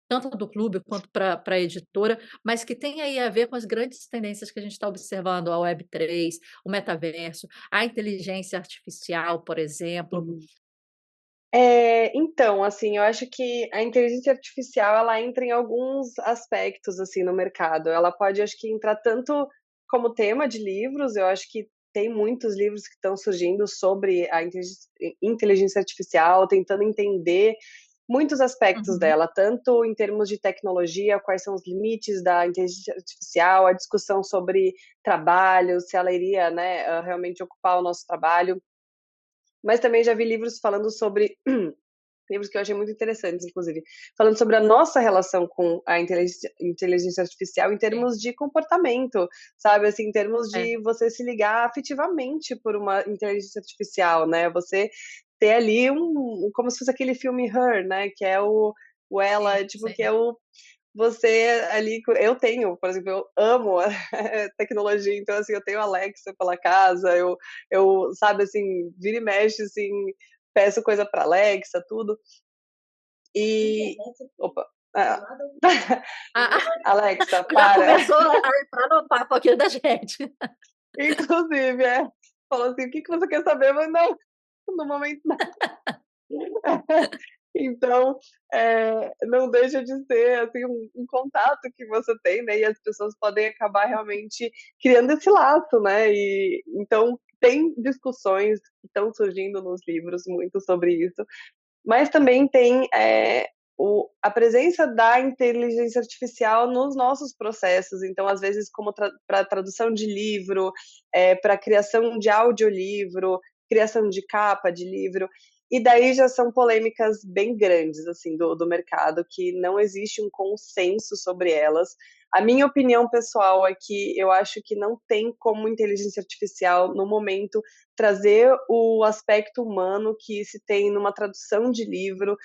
tanto do clube quanto para a editora, mas que tem aí a ver com as grandes tendências que a gente está observando, a Web3, o metaverso, a inteligência artificial, por exemplo. uhum. Então, assim, eu acho que a inteligência artificial, ela entra em alguns aspectos, assim, no mercado. Ela pode, acho que, entrar tanto como tema de livros, eu acho que tem muitos livros que estão surgindo sobre a inteligência artificial, tentando entender muitos aspectos Uhum. dela, tanto em termos de tecnologia, quais são os limites da inteligência artificial, a discussão sobre trabalho, se ela iria, né, realmente ocupar o nosso trabalho. Mas também já vi livros falando sobre livros que eu achei muito interessantes, inclusive, falando sobre a nossa relação com a inteligência artificial em Sim, termos de comportamento, sabe, assim, em termos é, de você se ligar afetivamente por uma inteligência artificial, né, você ter ali como se fosse aquele filme Her, né, que é o sim, Ela, tipo, que sim. é o você ali eu tenho, por exemplo, eu amo a tecnologia, então, assim, eu tenho Alexa pela casa, eu, sabe, assim, vira e mexe, assim, peço coisa pra Alexa, tudo. E opa, ah, Ah, Alexa, já para. começou a entrar no papo aqui da gente. Inclusive, falou assim: "O que que você quer saber?" Eu falei: "Não, no momento não". Então, não deixa de ser, assim, um contato que você tem, né, e as pessoas podem acabar realmente criando esse laço, né, e então tem discussões que estão surgindo nos livros muito sobre isso, mas também tem, a presença da inteligência artificial nos nossos processos, então às vezes como para tradução de livro, para criação de audiolivro, criação de capa de livro. e daí já são polêmicas bem grandes, assim, do mercado, que não existe um consenso sobre elas. A minha opinião pessoal é que eu acho que não tem como inteligência artificial, no momento, trazer o aspecto humano que se tem numa tradução de livro.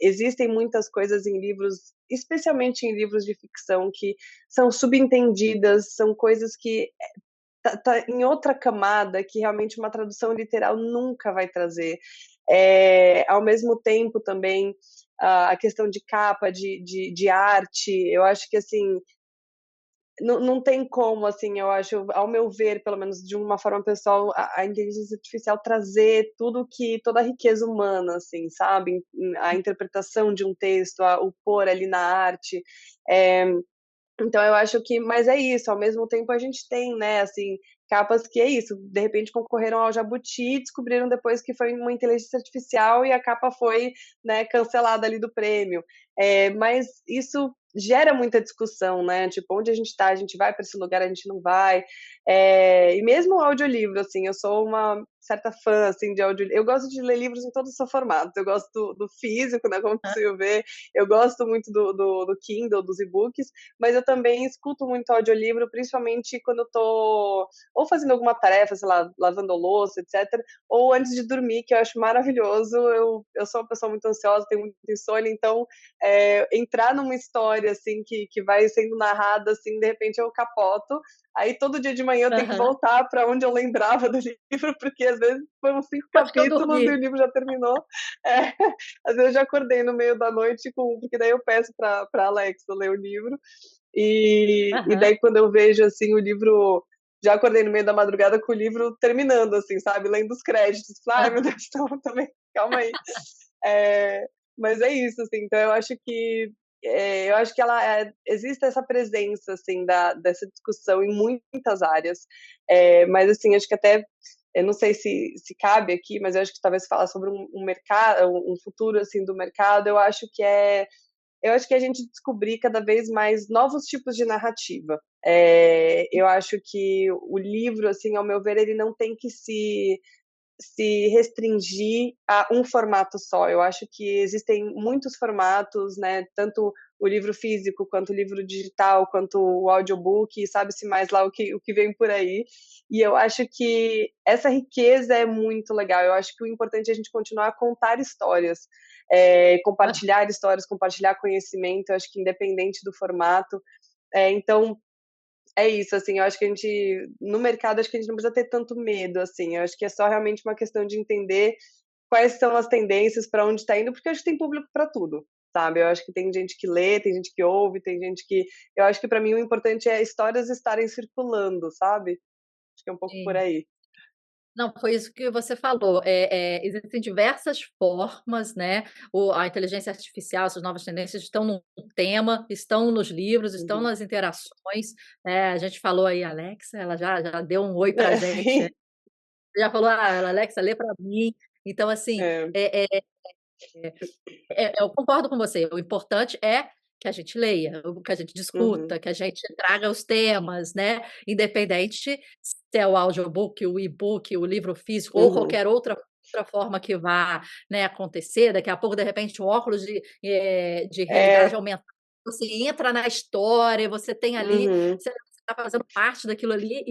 Existem muitas coisas em livros, especialmente em livros de ficção, que são subentendidas, são coisas que tá em outra camada que realmente uma tradução literal nunca vai trazer. Ao mesmo tempo também a questão de capa, de arte, eu acho que assim não tem como, assim, eu acho, ao meu ver, pelo menos de uma forma pessoal, a inteligência artificial trazer toda a riqueza humana, assim, sabe? A interpretação de um texto, o pôr ali na arte. É, então eu acho que, mas é isso, ao mesmo tempo a gente tem, né, assim, capas que é isso, de repente concorreram ao Jabuti, descobriram depois que foi uma inteligência artificial e a capa foi, né, cancelada ali do prêmio. Mas isso gera muita discussão, né, tipo, onde a gente tá, a gente vai para esse lugar, a gente não vai. E mesmo o audiolivro, assim, eu sou uma certa fã, assim, de audiolivro. Eu gosto de ler livros em todos os seus formatos. Eu gosto do físico, né, como possível ver. Eu gosto muito do Kindle, dos e-books, mas eu também escuto muito audiolivro, principalmente quando eu tô ou fazendo alguma tarefa, sei lá, lavando louça, etc., ou antes de dormir, que eu acho maravilhoso. Eu sou uma pessoa muito ansiosa, tenho muita insônia, então entrar numa história, assim, que vai sendo narrada, assim, de repente eu capoto. Aí todo dia de manhã eu tenho que Aham. voltar para onde eu lembrava do livro, porque às vezes foram 5 Pode que eu capítulos e o dormi. livro já terminou. É, às vezes eu já acordei no meio da noite, porque daí eu peço para Alexa ler o livro. E Aham. daí quando eu vejo assim o livro, já acordei no meio da madrugada com o livro terminando, assim, sabe? Lendo os créditos. Ai, meu Deus, então, também, calma aí. Mas é isso, assim, então eu acho que existe essa presença, assim, dessa discussão em muitas áreas, mas, assim, acho que até, eu não sei se cabe aqui, mas eu acho que talvez falar sobre um mercado, um futuro, assim, do mercado, eu acho que a gente descobrir cada vez mais novos tipos de narrativa. Eu acho que o livro, assim, ao meu ver, ele não tem que se restringir a um formato só. Eu acho que existem muitos formatos, né? Tanto o livro físico, quanto o livro digital, quanto o audiobook, sabe-se mais lá o que vem por aí. E eu acho que essa riqueza é muito legal. Eu acho que o importante é a gente continuar a contar histórias, compartilhar histórias, compartilhar conhecimento. Eu acho que independente do formato. Então, é isso, assim, eu acho que no mercado, acho que a gente não precisa ter tanto medo, assim, eu acho que é só realmente uma questão de entender quais são as tendências, para onde está indo, porque eu acho que tem público para tudo, sabe? Eu acho que tem gente que lê, tem gente que ouve, tem gente que. Eu acho que para mim o importante é histórias estarem circulando, sabe? Acho que é um pouco por Sim. aí. Não, foi isso que você falou. Existem diversas formas, né? A inteligência artificial, essas novas tendências estão no tema, estão nos livros, estão Uhum. nas interações, né? A gente falou aí, Alexa, ela já deu um oi para a gente, Sim. já falou, Alexa, lê para mim. Então, assim, É. eu concordo com você. O importante é que a gente leia, que a gente Uhum. discuta, que a gente traga os temas, né? Independente se é o audiobook, o e-book, o livro físico ou Uhum. qualquer outra forma que vá, né, acontecer. Daqui a pouco, de repente, um óculos de realidade É. aumentada, você entra na história, você tem ali, Uhum. você está fazendo parte daquilo ali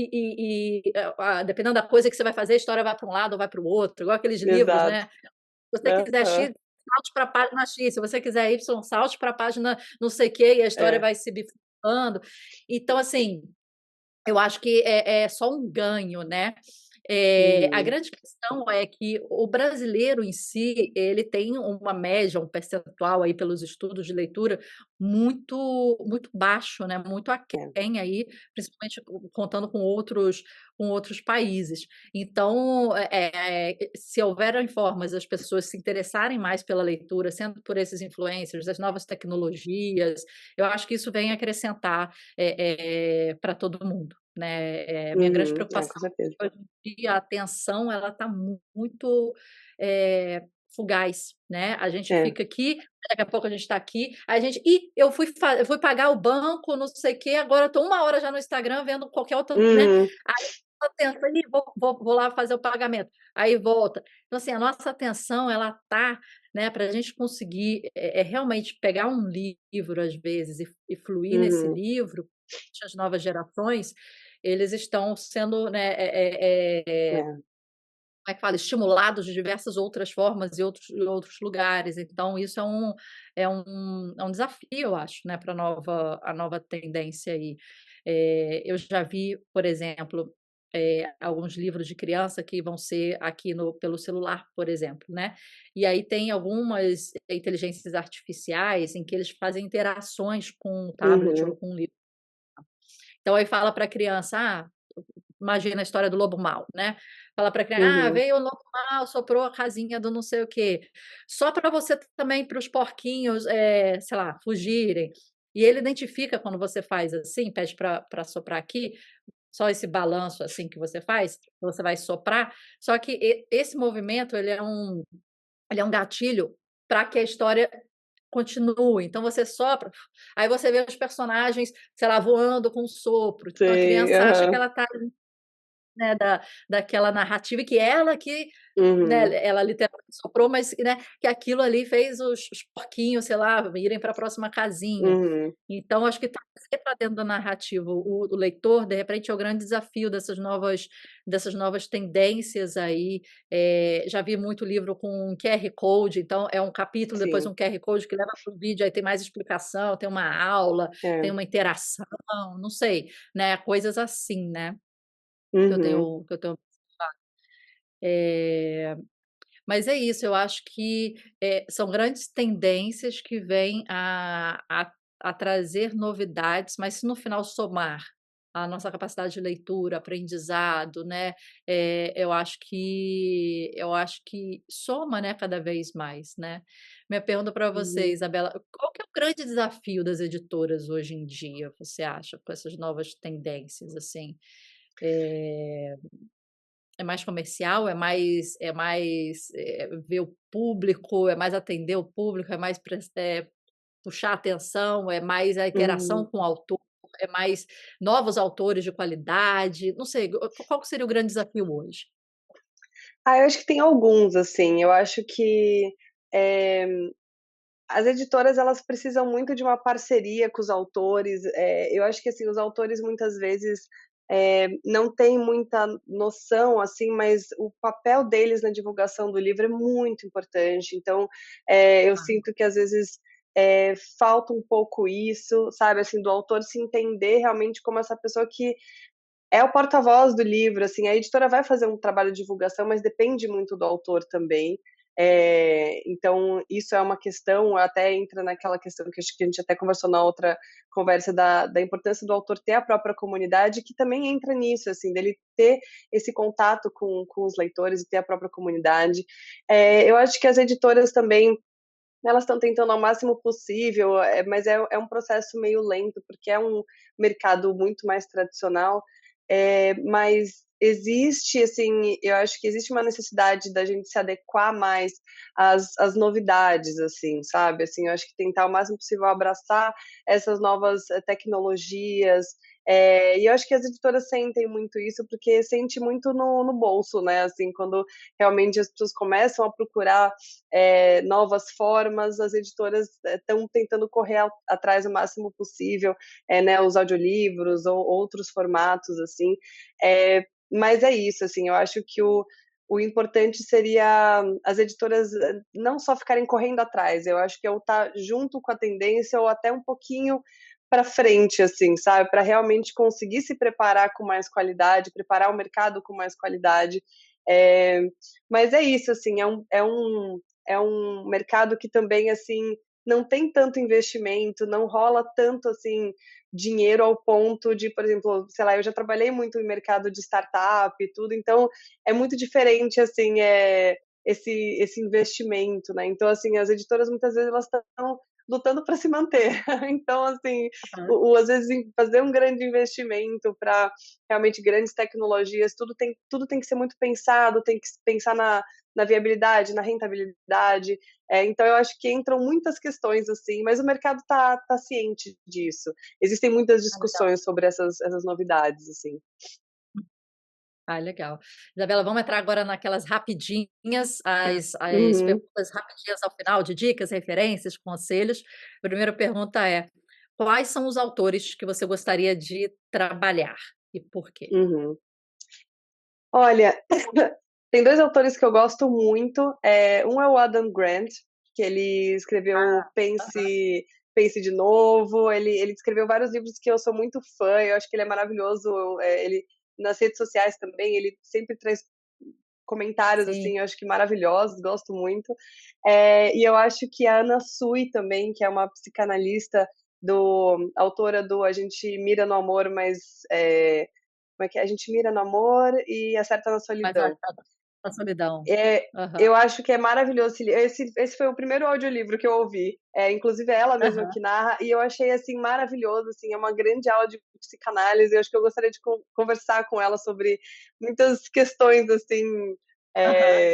dependendo da coisa que você vai fazer, a história vai para um lado ou vai para o outro, igual aqueles livros, Exato. né? Se você quiser Aham. X, salte para a página X, se você quiser Y, salte para a página não sei o quê, e a história É. vai se bifurcando. Então, assim, eu acho que é só um ganho, né. A Uhum. grande questão é que o brasileiro em si, ele tem uma média, um percentual aí pelos estudos de leitura muito muito baixo, né, muito É. aquém aí, principalmente contando com outros países. Então, se houverem formas das pessoas se interessarem mais pela leitura, sendo por esses influencers, as novas tecnologias, eu acho que isso vem acrescentar, para todo mundo, né. Minha grande Uhum. É, com preocupação certeza. é que hoje em dia a atenção ela está muito, fugaz, né. A gente É. fica aqui, daqui a pouco a gente está aqui, a gente: eu fui pagar o banco, não sei o quê, agora eu estou 1 hora já no Instagram vendo qualquer outra, né". Uhum. atenção, "Ih, vou lá fazer o pagamento", aí volta. Então, assim, a nossa atenção ela tá, né, para a gente conseguir, realmente pegar um livro, às vezes, e fluir nesse Uhum, livro, as novas gerações, eles estão sendo, né, é. como é que fala? Estimulados de diversas outras formas e outros lugares, então isso é um desafio, eu acho, né, para a nova tendência aí. Eu já vi, por exemplo, alguns livros de criança que vão ser aqui no pelo celular, por exemplo, né, e aí tem algumas inteligências artificiais em que eles fazem interações com o tablet Uhum, ou com o livro. Então aí fala para a criança: "Ah", imagina a história do lobo mau, né. Fala para a criança: "Ah, uhum. veio o lobo mau, soprou a casinha do não sei o quê, só para você também para os porquinhos, sei lá, fugirem". E ele identifica quando você faz assim, pede para soprar aqui, só esse balanço, assim, que você vai soprar, só que esse movimento ele é um gatilho para que a história continue, então você sopra, aí você vê os personagens, sei lá, voando com um sopro, então a Sei, criança acha que aham. ela está, né, daquela narrativa, e que ela que, Uhum, né, ela literalmente soprou, mas, né, que aquilo ali fez os porquinhos, sei lá, irem para a próxima casinha. uhum, Então acho que tá dentro da narrativa. O leitor, de repente, é o grande desafio dessas novas tendências aí. Já vi muito livro com QR Code, então é um capítulo, depois sim, um QR Code que leva para o vídeo, aí tem mais explicação, tem uma aula, tem é. uma interação, não sei, né, coisas assim, né. Uhum, Que eu tenho eh, mas é isso, eu acho que, são grandes tendências que vêm a trazer novidades, mas se no final somar a nossa capacidade de leitura, aprendizado, né, eu acho que soma, né, cada vez mais, né. Minha pergunta para você, uhum. Isabela, qual que é o grande desafio das editoras hoje em dia, você acha, com essas novas tendências, assim? Eh É mais comercial? Ver o público, é mais atender o público, é mais puxar atenção, é mais a interação Uhum. com o autor, é mais novos autores de qualidade? Não sei, qual que seria o grande desafio hoje? Ah, eu acho que tem alguns, assim, eu acho que, eh, as editoras elas precisam muito de uma parceria com os autores, eu acho que, assim, os autores muitas vezes, não têm muita noção, assim, mas o papel deles na divulgação do livro é muito importante, então, eu sinto que às vezes, falta um pouco isso, sabe, assim, do autor se entender realmente como essa pessoa que é o porta-voz do livro, assim, a editora vai fazer um trabalho de divulgação, mas depende muito do autor também. Então isso é uma questão, até entra naquela questão que acho que a gente até conversou na outra conversa da importância do autor ter a própria comunidade, que também entra nisso, assim, dele ter esse contato com os leitores e ter a própria comunidade. Eu acho que as editoras também, elas estão tentando ao máximo possível, mas é um processo meio lento, porque é um mercado muito mais tradicional, mas existe, assim, eu acho que existe uma necessidade da gente se adequar mais às novidades, assim, sabe, assim, eu acho que tentar ao máximo possível abraçar essas novas, tecnologias, e eu acho que as editoras sentem muito isso, porque sente muito no bolso, né, assim, quando realmente as pessoas começam a procurar novas formas, as editoras estão tentando correr atrás o máximo possível, né, os audiolivros ou outros formatos, assim. Mas é isso, assim, eu acho que o importante seria as editoras não só ficarem correndo atrás, eu acho que é o estar junto com a tendência ou até um pouquinho para frente, assim, sabe, para realmente conseguir se preparar com mais qualidade, preparar o mercado com mais qualidade. É, mas é isso, assim, é um mercado que também, assim, não tem tanto investimento, não rola tanto, assim, dinheiro ao ponto de, por exemplo, sei lá, eu já trabalhei muito em mercado de startup e tudo, então é muito diferente, assim, esse investimento, né. Então, assim, as editoras muitas vezes elas estão lutando para se manter. Então, assim, Aham. às vezes fazer um grande investimento para realmente grandes tecnologias, tudo tem que ser muito pensado, tem que pensar na viabilidade, na rentabilidade. Então eu acho que entram muitas questões, assim, mas o mercado tá ciente disso. Existem muitas Ah, legal. discussões sobre essas novidades, assim. Ah, legal. Isabela, vamos entrar agora naquelas rapidinhas, as Uhum, perguntas rapidinhas ao final, de dicas, referências, conselhos. A primeira pergunta é: quais são os autores que você gostaria de trabalhar e por quê? uhum. Olha, tem 2 autores que eu gosto muito, um é o Adam Grant, que ele escreveu Aham, Pense de Novo, ele escreveu vários livros que eu sou muito fã, eu acho que ele é maravilhoso, ele nas redes sociais também, ele sempre traz comentários, sim, assim, eu acho que maravilhosos, gosto muito. E eu acho que a Ana Sui também, que é uma psicanalista autora do A Gente Mira no Amor, mas como é que é? A gente mira no amor e acerta na mas a solidão. a solidão. É, Aham, eu acho que é maravilhoso esse foi o primeiro audiolivro que eu ouvi, inclusive é ela mesma aham. que narra, e eu achei, assim, maravilhoso, assim, é uma grande aula de psicanálise, eu acho que eu gostaria de conversar com ela sobre muitas questões, assim, Aham.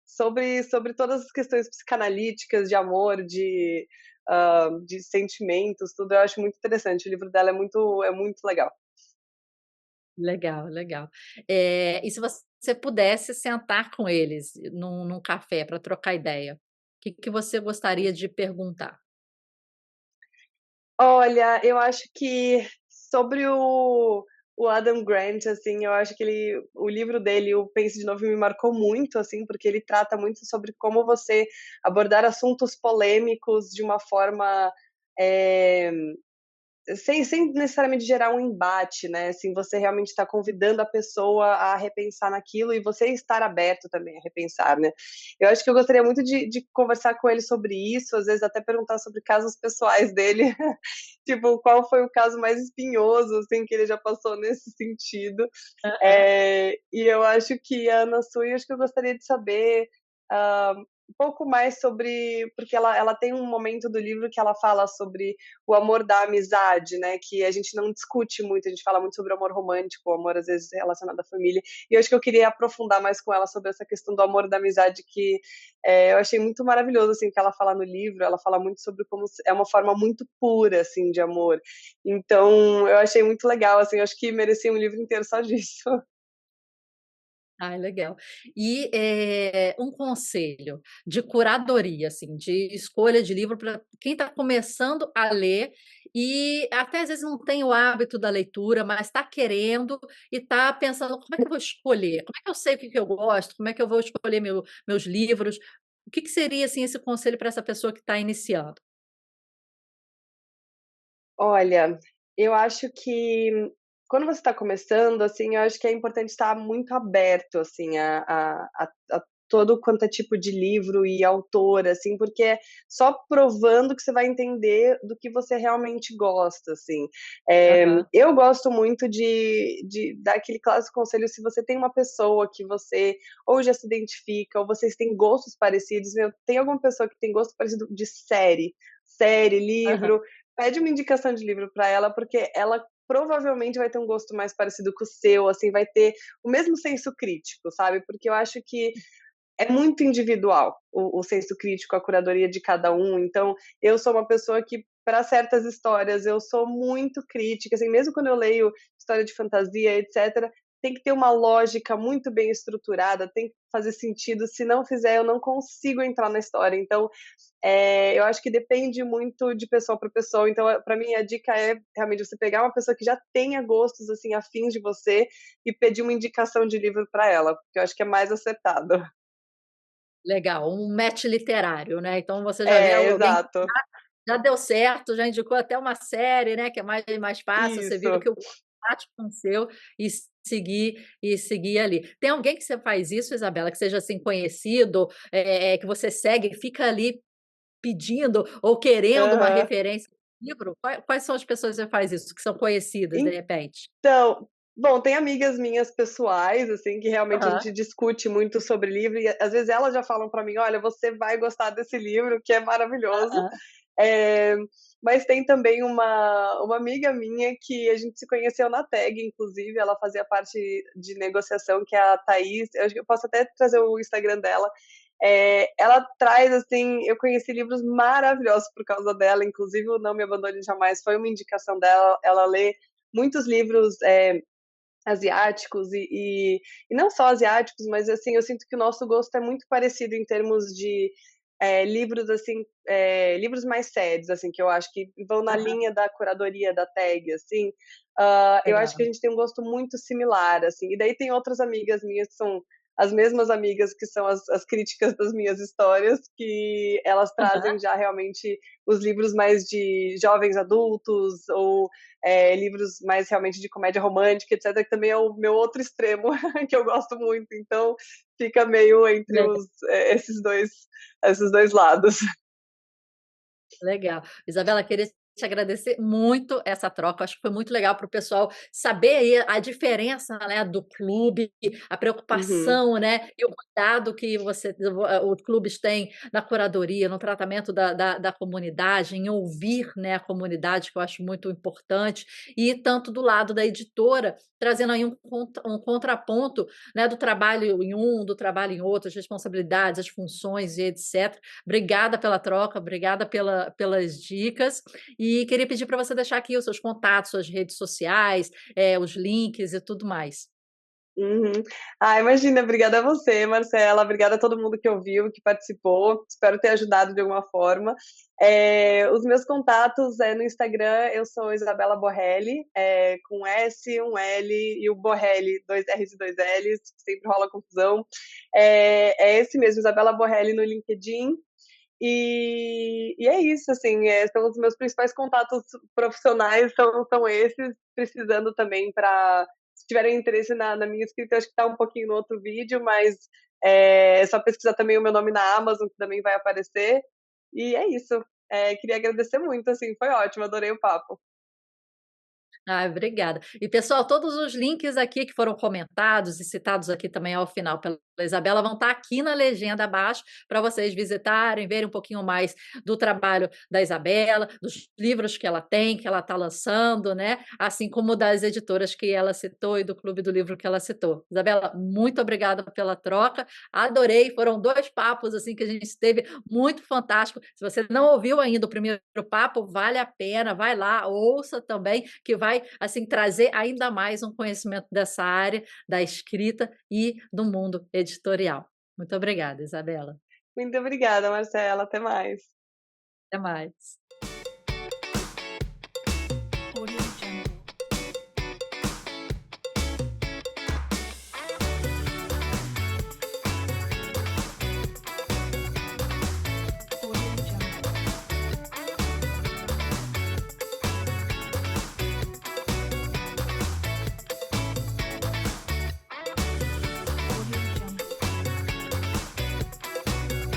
sobre todas as questões psicanalíticas, de amor, de sentimentos, tudo, eu acho muito interessante, o livro dela é muito legal. Legal, legal. E se você pudesse sentar com eles num café para trocar ideia, o que você gostaria de perguntar? Olha, eu acho que sobre o Adam Grant, assim, eu acho que o livro dele, o Pense de Novo, me marcou muito, assim, porque ele trata muito sobre como você abordar assuntos polêmicos de uma forma, eh, sem necessariamente gerar um embate, né, assim, você realmente está convidando a pessoa a repensar naquilo e você estar aberto também a repensar, né. Eu acho que eu gostaria muito de conversar com ele sobre isso, às vezes até perguntar sobre casos pessoais dele, tipo, qual foi o caso mais espinhoso, assim, que ele já passou nesse sentido. Aham. E eu acho que a Ana Sui, acho que eu gostaria de saber, um pouco mais sobre porque ela tem um momento do livro que ela fala sobre o amor da amizade, né, que a gente não discute muito, a gente fala muito sobre o amor romântico, o amor às vezes relacionado à família, e eu acho que eu queria aprofundar mais com ela sobre essa questão do amor da amizade que, eu achei muito maravilhoso, assim, o que ela fala no livro, ela fala muito sobre como é uma forma muito pura, assim, de amor. Então, eu achei muito legal, assim, eu acho que merecia um livro inteiro só disso. Ah, legal. E, um conselho de curadoria, assim, de escolha de livro para quem está começando a ler e até às vezes não tem o hábito da leitura, mas está querendo e está pensando: "Como é que eu vou escolher? Como é que eu sei o que que eu gosto? Como é que eu vou escolher meus livros?". O que que seria, assim, esse conselho para essa pessoa que está iniciando? Olha, eu acho que quando você está começando, assim, eu acho que é importante estar muito aberto, assim, a todo quanto é tipo de livro e autor, assim, porque é só provando que você vai entender do que você realmente gosta, assim. Aham, Eu gosto muito de dar aquele clássico conselho, se você tem uma pessoa que você ou já se identifica, ou vocês têm gostos parecidos, meu, tem alguma pessoa que tem gosto parecido de série, aham. livro, pede uma indicação de livro para ela, porque ela provavelmente vai ter um gosto mais parecido com o seu, assim, vai ter o mesmo senso crítico, sabe, porque eu acho que é muito individual o senso crítico, a curadoria de cada um, então eu sou uma pessoa que para certas histórias eu sou muito crítica, assim, mesmo quando eu leio história de fantasia, etcétera, tem que ter uma lógica muito bem estruturada, tem que fazer sentido, se não fizer eu não consigo entrar na história, então eu acho que depende muito de pessoa para pessoa, então, para mim a dica é realmente você pegar uma pessoa que já tenha gostos, assim, afins de você e pedir uma indicação de livro para ela, porque eu acho que é mais acertado. Legal, um match literário, né, então você já vê É, alguém. exato. Já deu certo, já indicou até uma série, né, que é mais fácil, você viu Isso. que o gosto bate com o seu e seguir ali. Tem alguém que você faz isso, Isabela, que seja, assim, conhecido, que você segue e fica ali pedindo ou querendo uma Aham. referência de livro? Quais são as pessoas que você faz isso, que são conhecidas, de repente? Então, bom, tem amigas minhas pessoais, assim, que realmente a Aham, gente discute muito sobre livro e às vezes elas já falam para mim: "Olha, você vai gostar desse livro, que é maravilhoso". aham. Eh, mas tem também uma amiga minha que a gente se conheceu na Tag, inclusive, ela fazia parte de negociação, que é a Thaís, eu acho que eu posso até trazer o Instagram dela. Ela traz, assim, eu conheci livros maravilhosos por causa dela, inclusive o Não Me Abandone Jamais foi uma indicação dela, ela lê muitos livros, asiáticos e não só asiáticos, mas assim, eu sinto que o nosso gosto é muito parecido em termos de livros assim, livros mais sérios, assim, que eu acho que vão na Aham, linha da curadoria da tag, assim. Eu acho que a legal. gente tem um gosto muito similar, assim. E daí tem outras amigas minhas que são as mesmas amigas que são as críticas das minhas histórias, que elas trazem Aham. já realmente os livros mais de jovens adultos ou livros mais realmente de comédia romântica, etc., que também é o meu outro extremo, que eu gosto muito. Então, fica meio entre Legal. esses dois lados. Legal. Isabela, queria te agradecer muito essa troca, acho que foi muito legal para o pessoal saber aí a diferença, né, do clube, a Uhum. preocupação, né, e o cuidado que os clubes têm na curadoria, no tratamento da comunidade, em ouvir, né, a comunidade, que eu acho muito importante, e tanto do lado da editora, trazendo aí um contraponto, né, do trabalho em um, do trabalho em outro, as responsabilidades, as funções e etc. Obrigada pela troca, obrigada pelas dicas. E queria pedir para você deixar aqui os seus contatos, suas redes sociais, os links e tudo mais. Uhum. Ah, imagina, obrigada a você, Marcela, obrigada a todo mundo que ouviu, que participou, espero ter ajudado de alguma forma. Os meus contatos no Instagram, eu sou Isabela Borrelli, com S, um L e o Borrelli, dois R's e dois L's, sempre rola confusão. É esse mesmo, Isabela Borrelli no LinkedIn. E é isso, assim, são os meus principais contatos profissionais, são esses, precisando também para, se tiverem interesse na minha escrita, acho que está um pouquinho no outro vídeo, mas é só pesquisar também o meu nome na Amazon, que também vai aparecer, e é isso. Queria agradecer muito, assim, foi ótimo, adorei o papo. Ah, obrigada. E pessoal, todos os links aqui que foram comentados e citados aqui também ao final pela Isabela vão estar aqui na legenda abaixo para vocês visitarem, verem um pouquinho mais do trabalho da Isabela, dos livros que ela tem, que ela está lançando, né? Assim como das editoras que ela citou e do clube do livro que ela citou. Isabela, muito obrigada pela troca. Adorei, foram dois papos assim que a gente teve muito fantástico. Se você não ouviu ainda o primeiro papo, vale a pena, vai lá, ouça também, que vai assim trazer ainda mais um conhecimento dessa área da escrita e do mundo editorial. Muito obrigada, Isabela. Muito obrigada, Marcela, até mais. Até mais.